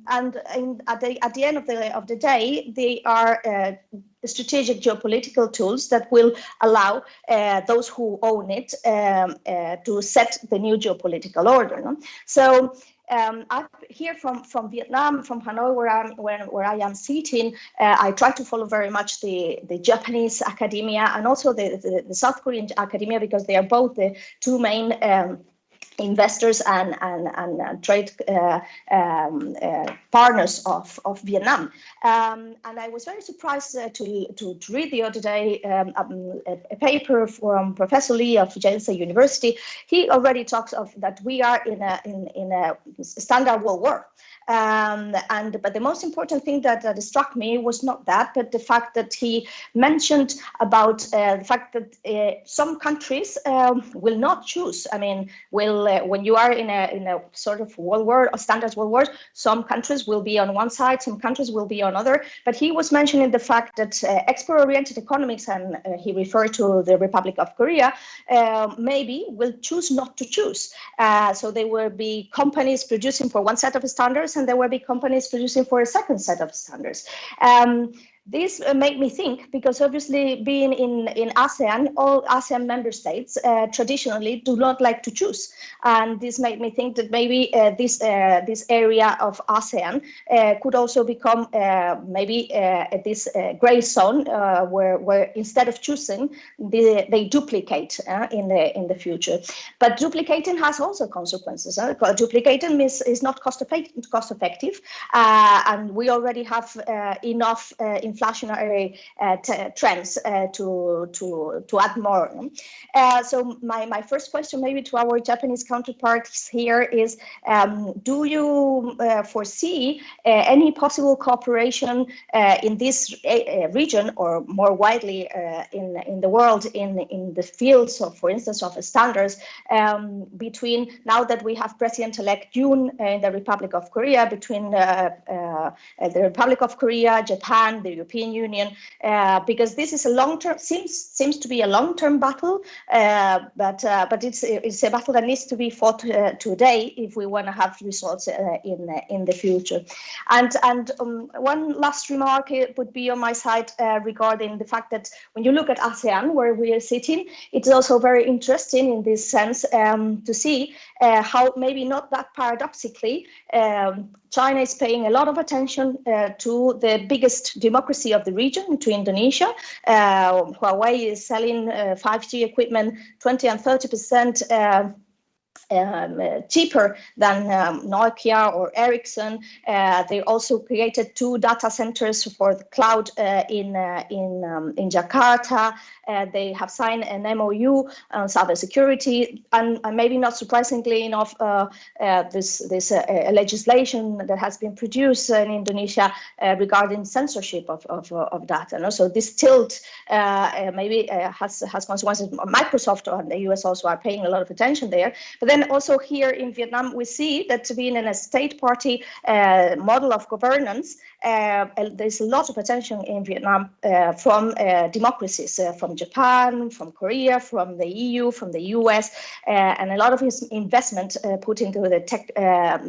at the end of the day, they are strategic geopolitical tools that will allow those who own it to set the new geopolitical order. No? So I hear from Vietnam, from Hanoi, where I am sitting. I try to follow very much the Japanese academia and also the South Korean academia, because they are both the two main investors and trade partners of Vietnam. And I was very surprised to read the other day a paper from Professor Lee of Yale University. He already talks of that we are in a standard world war. But the most important thing that struck me was not that, but the fact that he mentioned about the fact that some countries will not choose. I mean, when you are in a sort of world war or standards world war, some countries will be on one side, some countries will be on other. But he was mentioning the fact that export-oriented economics, and he referred to the Republic of Korea, maybe will choose not to choose. So there will be companies producing for one set of standards, and there will be companies producing for a second set of standards. This made me think, because obviously being in ASEAN, all ASEAN member states traditionally do not like to choose. And this made me think that maybe this area of ASEAN could also become maybe this gray zone where instead of choosing, they duplicate in the future. But duplicating has also consequences. Duplicating is not cost effective, and we already have enough inflationary trends to add more. So my first question, maybe to our Japanese counterparts here, is: do you foresee any possible cooperation in this region, or more widely in the world, in the fields of, for instance, of standards, between, now that we have President-elect Yoon in the Republic of Korea, between the Republic of Korea, Japan, the European Union, because this is a long-term, seems to be a long-term battle, but it's a battle that needs to be fought today if we want to have results in the future. And one last remark would be on my side regarding the fact that when you look at ASEAN, where we are sitting, it's also very interesting in this sense to see how, maybe not that paradoxically, China is paying a lot of attention to the biggest democracy of the region, to Indonesia. Huawei is selling 5G equipment 20 and 30% cheaper than Nokia or Ericsson. They also created 2 data centers for the cloud in Jakarta. They have signed an MOU on cybersecurity, and maybe not surprisingly enough, this legislation that has been produced in Indonesia regarding censorship of data. No? So this tilt maybe has consequences. Microsoft and the US also are paying a lot of attention there. But then also here in Vietnam, we see that being in a state party model of governance, there's a lot of attention in Vietnam from democracies, from Japan, from Korea, from the EU, from the US, and a lot of his investment put into the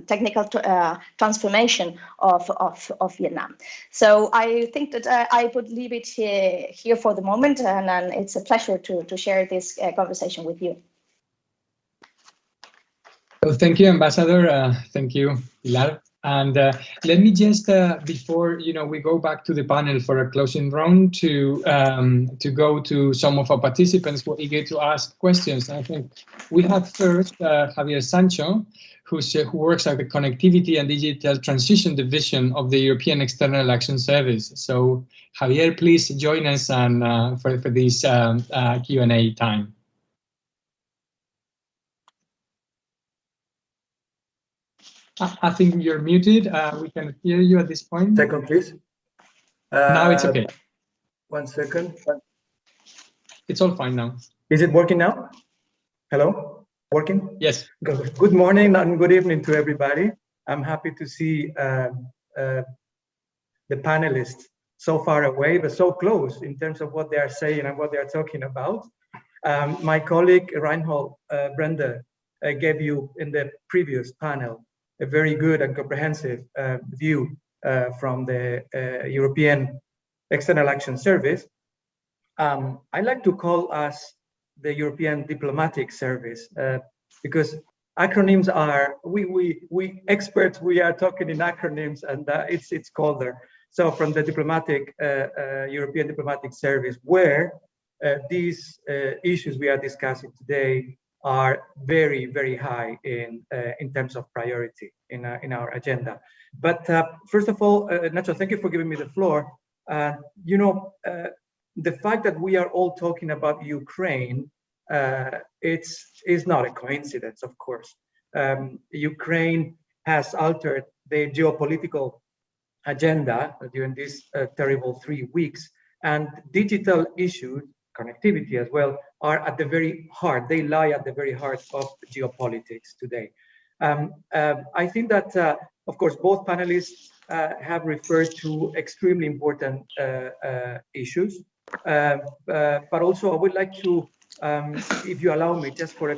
technical transformation of Vietnam. So I think that I would leave it here for the moment, and it's a pleasure to share this conversation with you. Well, thank you, Ambassador. Thank you, Pilar. And let me just, before we go back to the panel for a closing round, to go to some of our participants who are eager to ask questions. I think we have first Javier Sancho, who works at the Connectivity and Digital Transition Division of the European External Action Service. So Javier, please join us and for this Q&A time. I think you're muted. We can hear you at this point. Second, please. Now it's okay. 1 second. It's all fine now. Is it working now? Hello? Working? Yes. Good morning and good evening to everybody. I'm happy to see the panelists so far away, but so close in terms of what they are saying and what they are talking about. My colleague Reinhold Brender gave you in the previous panel a very good and comprehensive view from the European External Action Service. I like to call us the European Diplomatic Service because acronyms are, we experts, we are talking in acronyms, and it's colder. So from the diplomatic, European Diplomatic Service, where these issues we are discussing today are very, very high in terms of priority in our agenda. But first of all, Nacho, thank you for giving me the floor. The fact that we are all talking about Ukraine, it's not a coincidence, of course. Ukraine has altered the geopolitical agenda during these terrible 3 weeks, and digital issues, connectivity as well, are at the very heart. They lie at the very heart of geopolitics today. I think that, of course, both panelists have referred to extremely important issues, but also I would like to, if you allow me, just for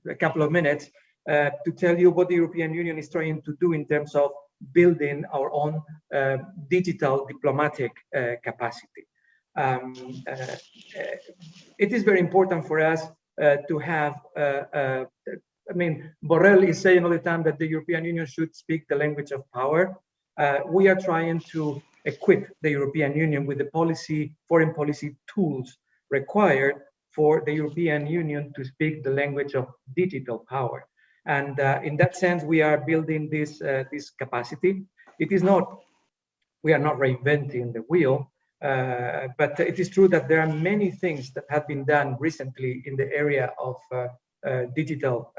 a couple of minutes, to tell you what the European Union is trying to do in terms of building our own digital diplomatic capacity. It is very important for us to have, I mean, Borrell is saying all the time that the European Union should speak the language of power. We are trying to equip the European Union with the foreign policy tools required for the European Union to speak the language of digital power. And in that sense, we are building this capacity. It is not, we are not reinventing the wheel, but it is true that there are many things that have been done recently in the area of digital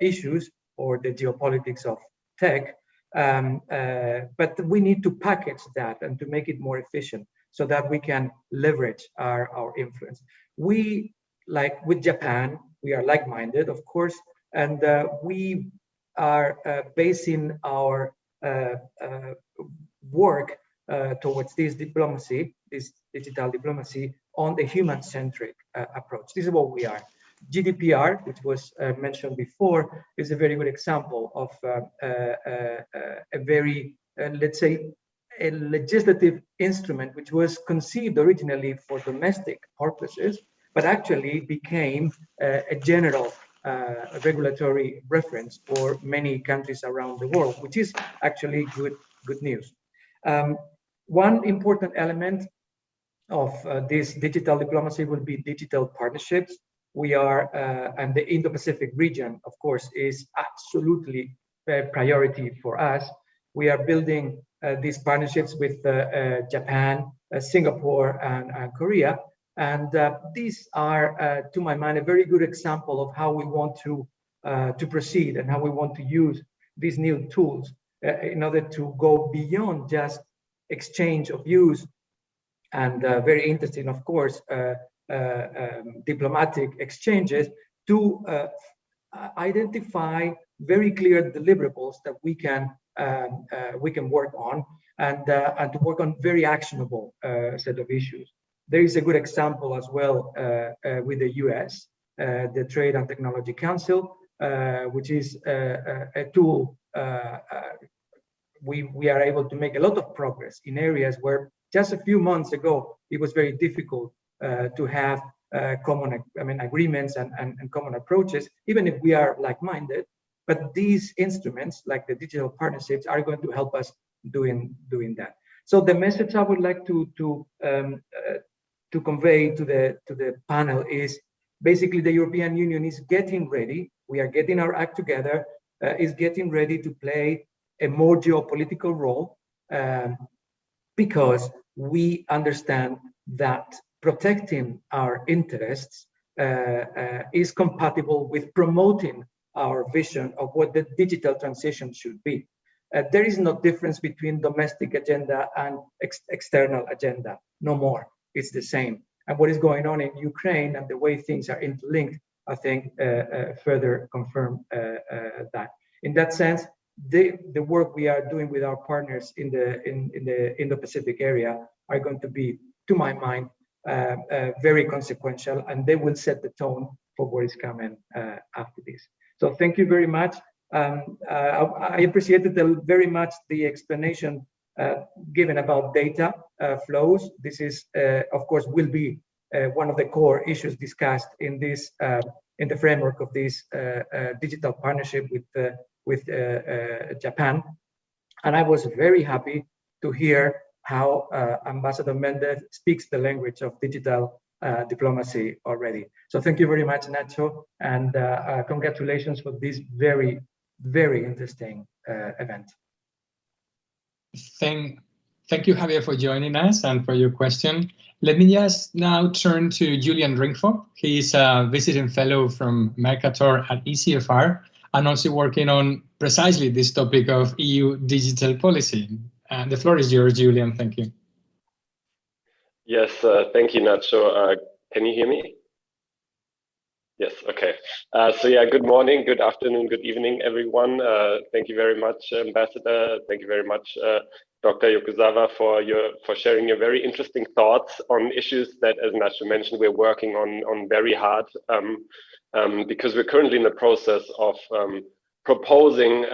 issues or the geopolitics of tech. But we need to package that and to make it more efficient so that we can leverage our influence. We, like with Japan, we are like-minded, of course, and we are basing our work towards this diplomacy, this digital diplomacy, on the human-centric approach. This is what we are. GDPR, which was mentioned before, is a very good example of a very, let's say, a legislative instrument which was conceived originally for domestic purposes, but actually became a general regulatory reference for many countries around the world, which is actually good news. One important element of this digital diplomacy will be digital partnerships. We are, and the Indo-Pacific region, of course, is absolutely a priority for us. We are building these partnerships with Japan, Singapore, and Korea. And these are, to my mind, a very good example of how we want to proceed and how we want to use these new tools in order to go beyond just exchange of views and very interesting, of course, diplomatic exchanges to identify very clear deliverables that we can work on and to work on very actionable set of issues. There is a good example as well with the US, the Trade and Technology Council, which is a tool. We are able to make a lot of progress in areas where just a few months ago it was very difficult to have common, agreements and common approaches, even if we are like-minded. But these instruments, like the digital partnerships, are going to help us doing that. So the message I would like to convey to the panel is basically the European Union is getting ready. We are getting our act together. Is getting ready to play a more geopolitical role because we understand that protecting our interests is compatible with promoting our vision of what the digital transition should be. There is no difference between domestic agenda and external agenda, no more. It's the same. And what is going on in Ukraine and the way things are interlinked, I think, further confirm that. In that sense, the work we are doing with our partners in the Indo-Pacific area are going to be, to my mind, very consequential, and they will set the tone for what is coming after this. So thank you very much. I appreciated very much the explanation given about data flows. This is, of course, will be one of the core issues discussed in this in the framework of this digital partnership with Japan. And I was very happy to hear how Ambassador Mendez speaks the language of digital diplomacy already. So thank you very much, Nacho, and congratulations for this very, very interesting event. Thank you, Javier, for joining us and for your question. Let me just now turn to Julian Ringfo. He's a visiting fellow from Mercator at ECFR and also working on precisely this topic of EU digital policy. The floor is yours, Julian. Thank you. Yes, thank you, Nacho. Can you hear me? Yes, okay. So yeah, good morning, good afternoon, good evening, everyone. Thank you very much, Ambassador. Thank you very much, Dr. Yokozawa, for sharing your very interesting thoughts on issues that, as Nacho mentioned, we're working on very hard because we're currently in the process of proposing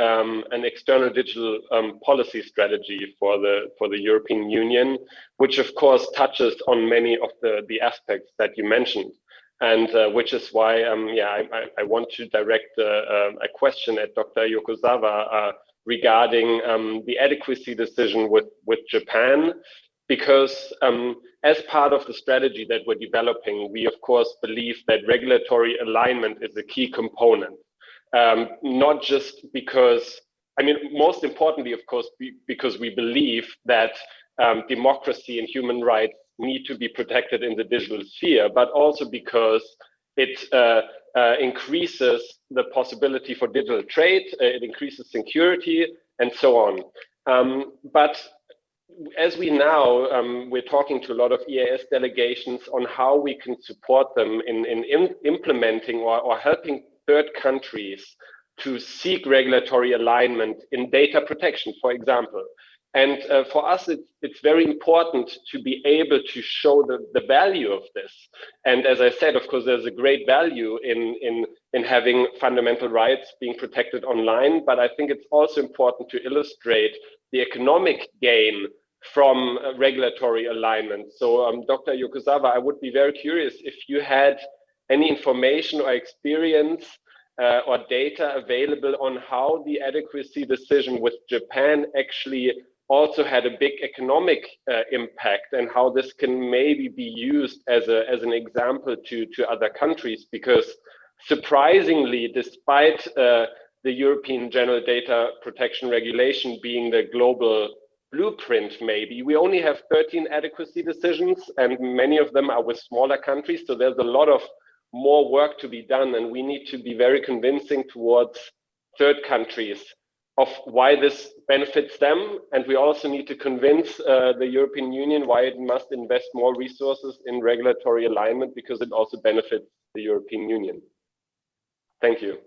an external digital policy strategy for the European Union, which of course touches on many of the aspects that you mentioned, and which is why I want to direct a question at Dr. Yokozawa regarding the adequacy decision with Japan, because as part of the strategy that we're developing, we of course believe that regulatory alignment is a key component. Not just because, I mean, most importantly, of course, because we believe that democracy and human rights need to be protected in the digital sphere, but also because it increases the possibility for digital trade, it increases security, and so on. But as we now, we're talking to a lot of EAS delegations on how we can support them in implementing or helping third countries to seek regulatory alignment in data protection, for example. And for us, it's very important to be able to show the value of this. And as I said, of course, there's a great value in having fundamental rights being protected online, but I think it's also important to illustrate the economic gain from regulatory alignment. So Dr. Yokozawa, I would be very curious if you had any information or experience or data available on how the adequacy decision with Japan actually also had a big economic impact, and how this can maybe be used as an example to other countries. Because surprisingly, despite the European General Data Protection Regulation being the global blueprint, maybe we only have 13 adequacy decisions, and many of them are with smaller countries. So there's a lot of more work to be done, and we need to be very convincing towards third countries of why this benefits them. And we also need to convince the European Union why it must invest more resources in regulatory alignment, because it also benefits the European Union. Thank you.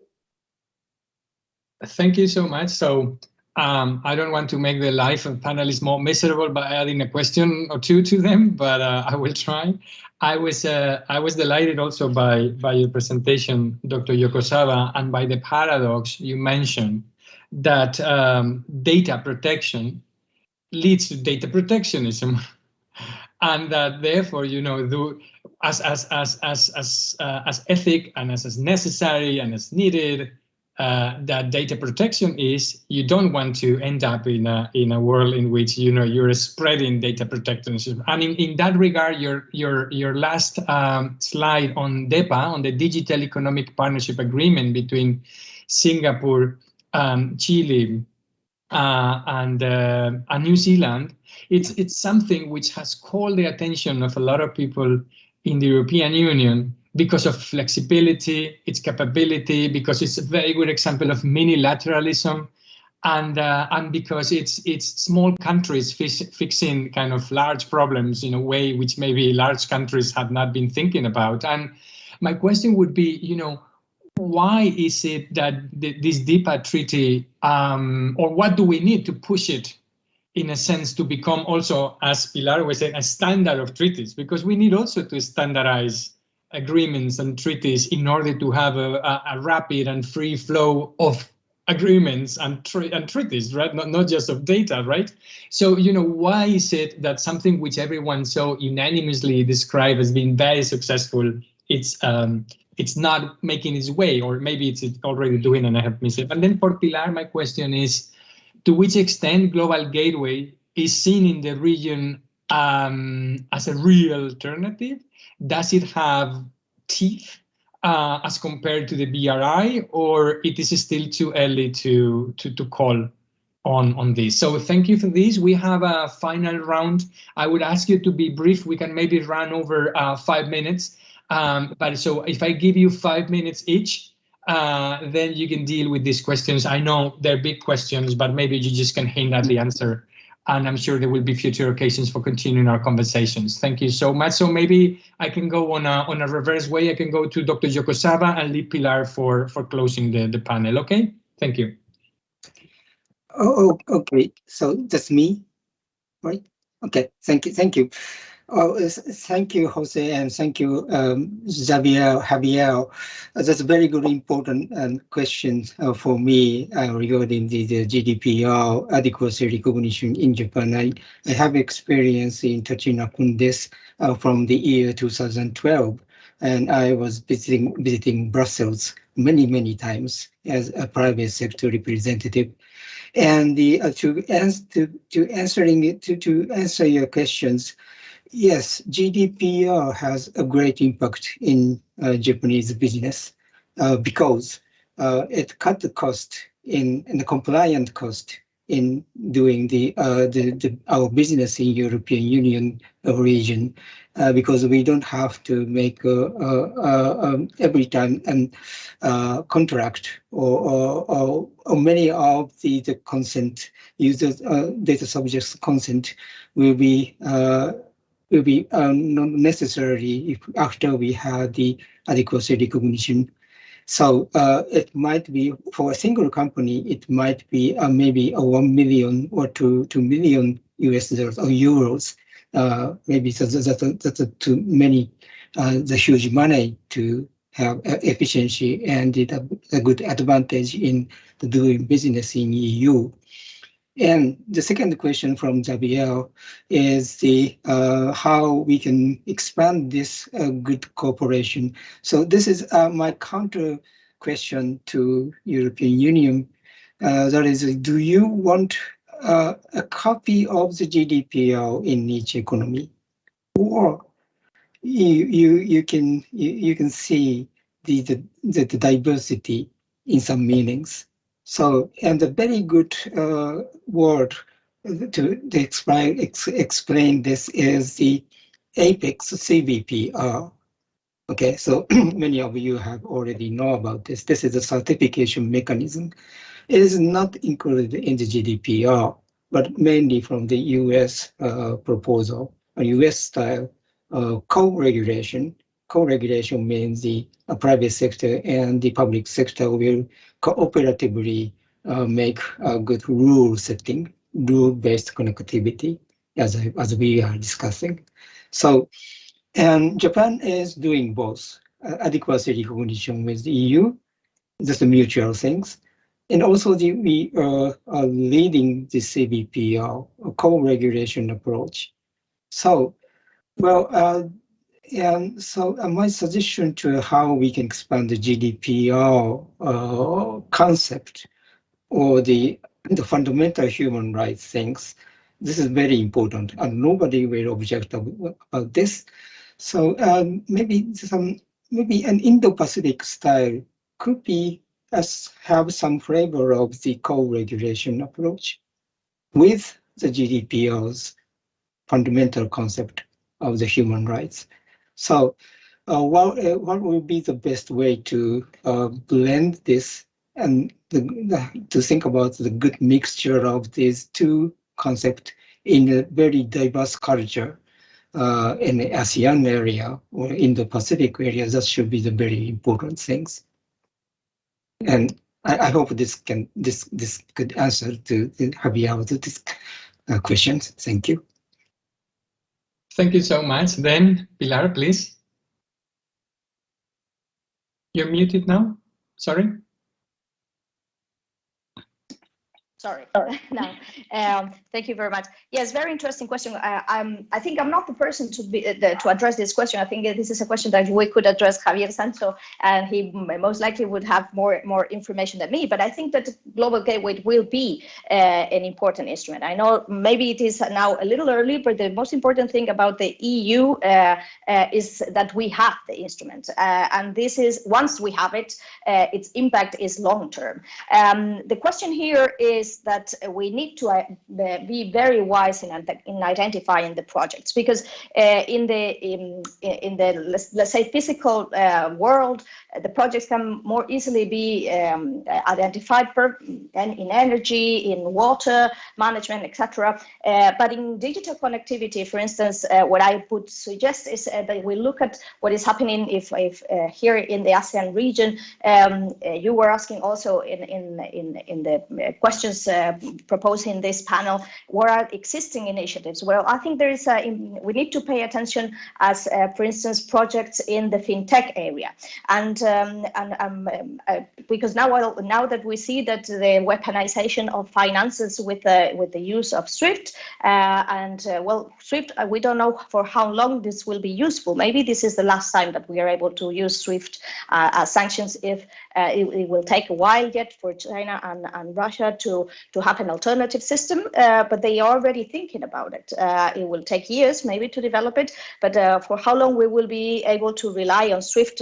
Thank you so much. So I don't want to make the life of panelists more miserable by adding a question or two to them, but I will try. I was delighted also by your presentation, Dr. Yokozawa, and by the paradox you mentioned that data protection leads to data protectionism, and that therefore, you know, as ethic and as necessary and as needed that data protection is, you don't want to end up in a world in which, you know, you're spreading data protectionism. And in that regard, your last slide on DEPA, on the Digital Economic Partnership Agreement between Singapore, Chile, and New Zealand, it's something which has called the attention of a lot of people in the European Union, because of flexibility, its capability, because it's a very good example of minilateralism, and because it's small countries fixing kind of large problems in a way which maybe large countries have not been thinking about. And my question would be, you know, why is it that this DEPA treaty, or what do we need to push it, in a sense, to become also, as Pilar was saying, a standard of treaties? Because we need also to standardize agreements and treaties in order to have a rapid and free flow of agreements and treaties, right? Not just of data, right? So, you know, why is it that something which everyone so unanimously described as being very successful, it's not making its way, or maybe it's already doing and I have missed it? And then for Pilar, my question is, to which extent Global Gateway is seen in the region as a real alternative? Does it have teeth as compared to the BRI, or it is still too early to call on this? So thank you for this. We have a final round. I would ask you to be brief. We can maybe run over 5 minutes. But so if I give you 5 minutes each, then you can deal with these questions. I know they're big questions, but maybe you just can hint at the answer. And I'm sure there will be future occasions for continuing our conversations. Thank you so much. So maybe I can go on a reverse way. I can go to Dr. Yokozawa and leave Pilar for closing the panel. Okay, thank you. Oh, okay. So that's me, right? Okay, thank you. Oh, thank you, Jose, and thank you, Javier. That's a very good, important question for me regarding the GDPR adequacy recognition in Japan. I have experience in touching upon this from the year 2012, and I was visiting Brussels many times as a private sector representative. And to answer your questions. Yes, GDPR has a great impact in Japanese business because it cut the cost in the compliant cost in doing our business in European Union region because we don't have to make every time contract or many of the consent users data subjects consent will be not necessary after we had the adequacy recognition. So it might be for a single company, it might be maybe a 1 million or 2 million US dollars or euros. Maybe that's too many, the huge money to have efficiency and a good advantage in doing business in EU. And the second question from Javier is how we can expand this good cooperation. So this is my counter question to European Union. That is, do you want a copy of the GDPR in each economy, or you can see the diversity in some meanings? So, and a very good word to explain this is the Apex CBPR. Okay, so many of you have already know about this. This is a certification mechanism. It is not included in the GDPR, but mainly from the US proposal, a US style co-regulation. Co-regulation means the private sector and the public sector will cooperatively make a good rule setting, rule-based connectivity, as we are discussing. So, and Japan is doing both adequacy recognition with the EU, just the mutual things, and also we are leading the CBPR co-regulation approach. So, well. And so my suggestion to how we can expand the GDPR concept or the fundamental human rights things, this is very important and nobody will object about this. So maybe an Indo-Pacific style could be have some flavor of the co-regulation approach with the GDPR's fundamental concept of the human rights. So what will be the best way to blend this and to think about the good mixture of these two concepts in a very diverse culture in the ASEAN area or in the Pacific area? That should be the very important things. And I hope this could answer to Javier to this questions. Thank you. Thank you so much. Then, Pilar, please. You're muted now. Sorry. Sorry. No. Thank you very much. Yes, very interesting question. I think I'm not the person to address this question. I think this is a question that we could address Javier Sancho, and he most likely would have more information than me. But I think that Global Gateway will be an important instrument. I know maybe it is now a little early, but the most important thing about the EU is that we have the instrument, and this is once we have it, its impact is long term. The question here is that we need to be very wise in identifying the projects, because in the let's say physical world, the projects can more easily be identified in energy, in water management, etc. But in digital connectivity, for instance, what I would suggest is that we look at what is happening if here in the ASEAN region. You were asking also in the questions speakers propose in this panel, what are existing initiatives? Well, I think there is we need to pay attention as, for instance, projects in the fintech area, and because now that we see that the weaponization of finances with the use of SWIFT, well, SWIFT, we don't know for how long this will be useful. Maybe this is the last time that we are able to use SWIFT as sanctions. If it will take a while yet for China and Russia to have an alternative system, but they are already thinking about it. It will take years maybe to develop it, but for how long we will be able to rely on SWIFT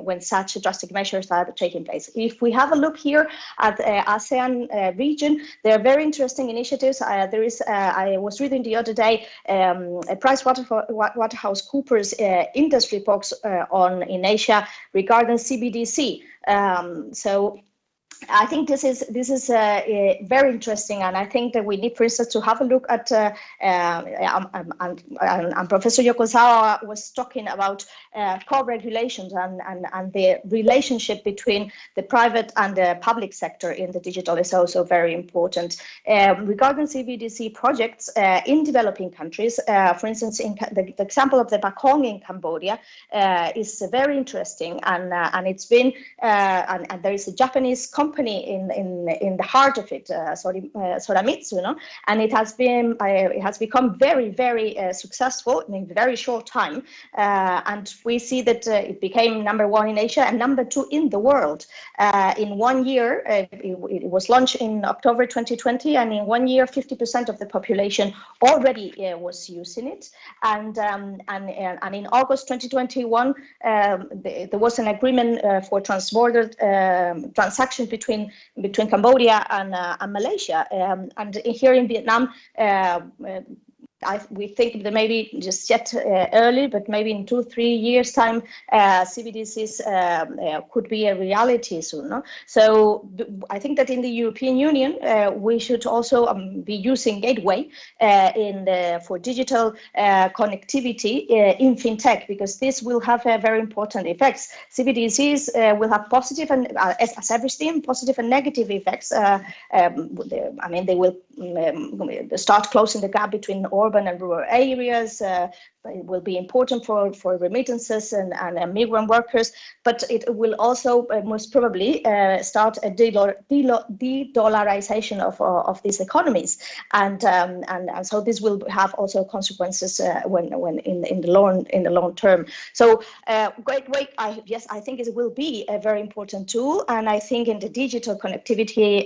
when such drastic measures are taking place. If we have a look here at the ASEAN region, there are very interesting initiatives. There is, I was reading the other day, a PricewaterhouseCoopers industry box in Asia regarding CBDC. So I think this is very interesting, and I think that we need, for instance, to have a look at. And Professor Yokozawa was talking about co-regulations and the relationship between the private and the public sector in the digital is also very important. Regarding CBDC projects in developing countries, for instance, in the example of the Bakong in Cambodia is very interesting, and it's been and there is a Japanese company in the heart of it, Soramitsu, and it has become very successful in a very short time, and we see that it became #1 in Asia and #2 in the world in 1 year. It was launched in October 2020, and in 1 year 50% of the population already was using it, and in August 2021 there was an agreement for transborder transactions between Cambodia and Malaysia, and here in Vietnam. We think that maybe just yet early, but maybe in 2-3 years' time, CBDCs could be a reality soon. No? So I think that in the European Union, we should also be using Gateway for digital connectivity in fintech, because this will have very important effects. CBDCs will have positive and, as everything, positive and negative effects. I mean, they will start closing the gap between urban and rural areas. It will be important for remittances and migrant workers, but it will also most probably start a de-dollarization of these economies, and so this will have also consequences when in the long term. So Gateway, yes, I think it will be a very important tool, and I think in the digital connectivity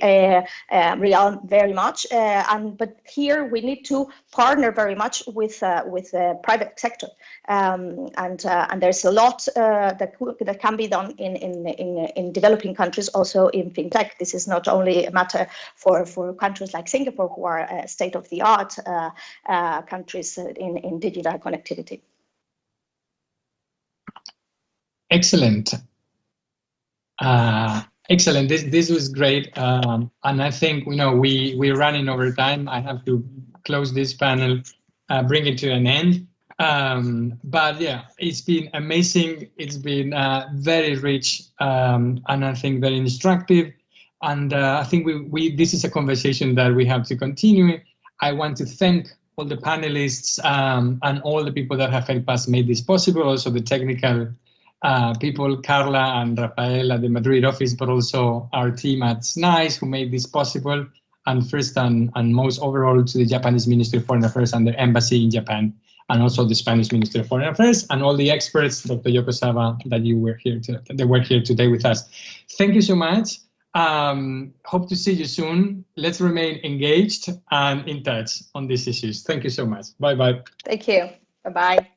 realm very much. But here we need to partner very much with private sector, and there's a lot that can be done in developing countries, also in fintech. This is not only a matter for countries like Singapore, who are state-of-the-art countries in digital connectivity. Excellent. Excellent. This was great, and I think we're running over time. I have to close this panel, bring it to an end. But yeah, it's been amazing. It's been very rich, and I think very instructive. And I think this is a conversation that we have to continue. I want to thank all the panelists and all the people that have helped us make this possible. Also the technical people, Carla and Rafael at the Madrid office, but also our team at SNICE who made this possible. And first and most overall to the Japanese Ministry of Foreign Affairs and their embassy in Japan, and also the Spanish Ministry of Foreign Affairs, and all the experts, Dr. Yokozawa, that were here today with us. Thank you so much. Hope to see you soon. Let's remain engaged and in touch on these issues. Thank you so much. Bye-bye. Thank you. Bye-bye.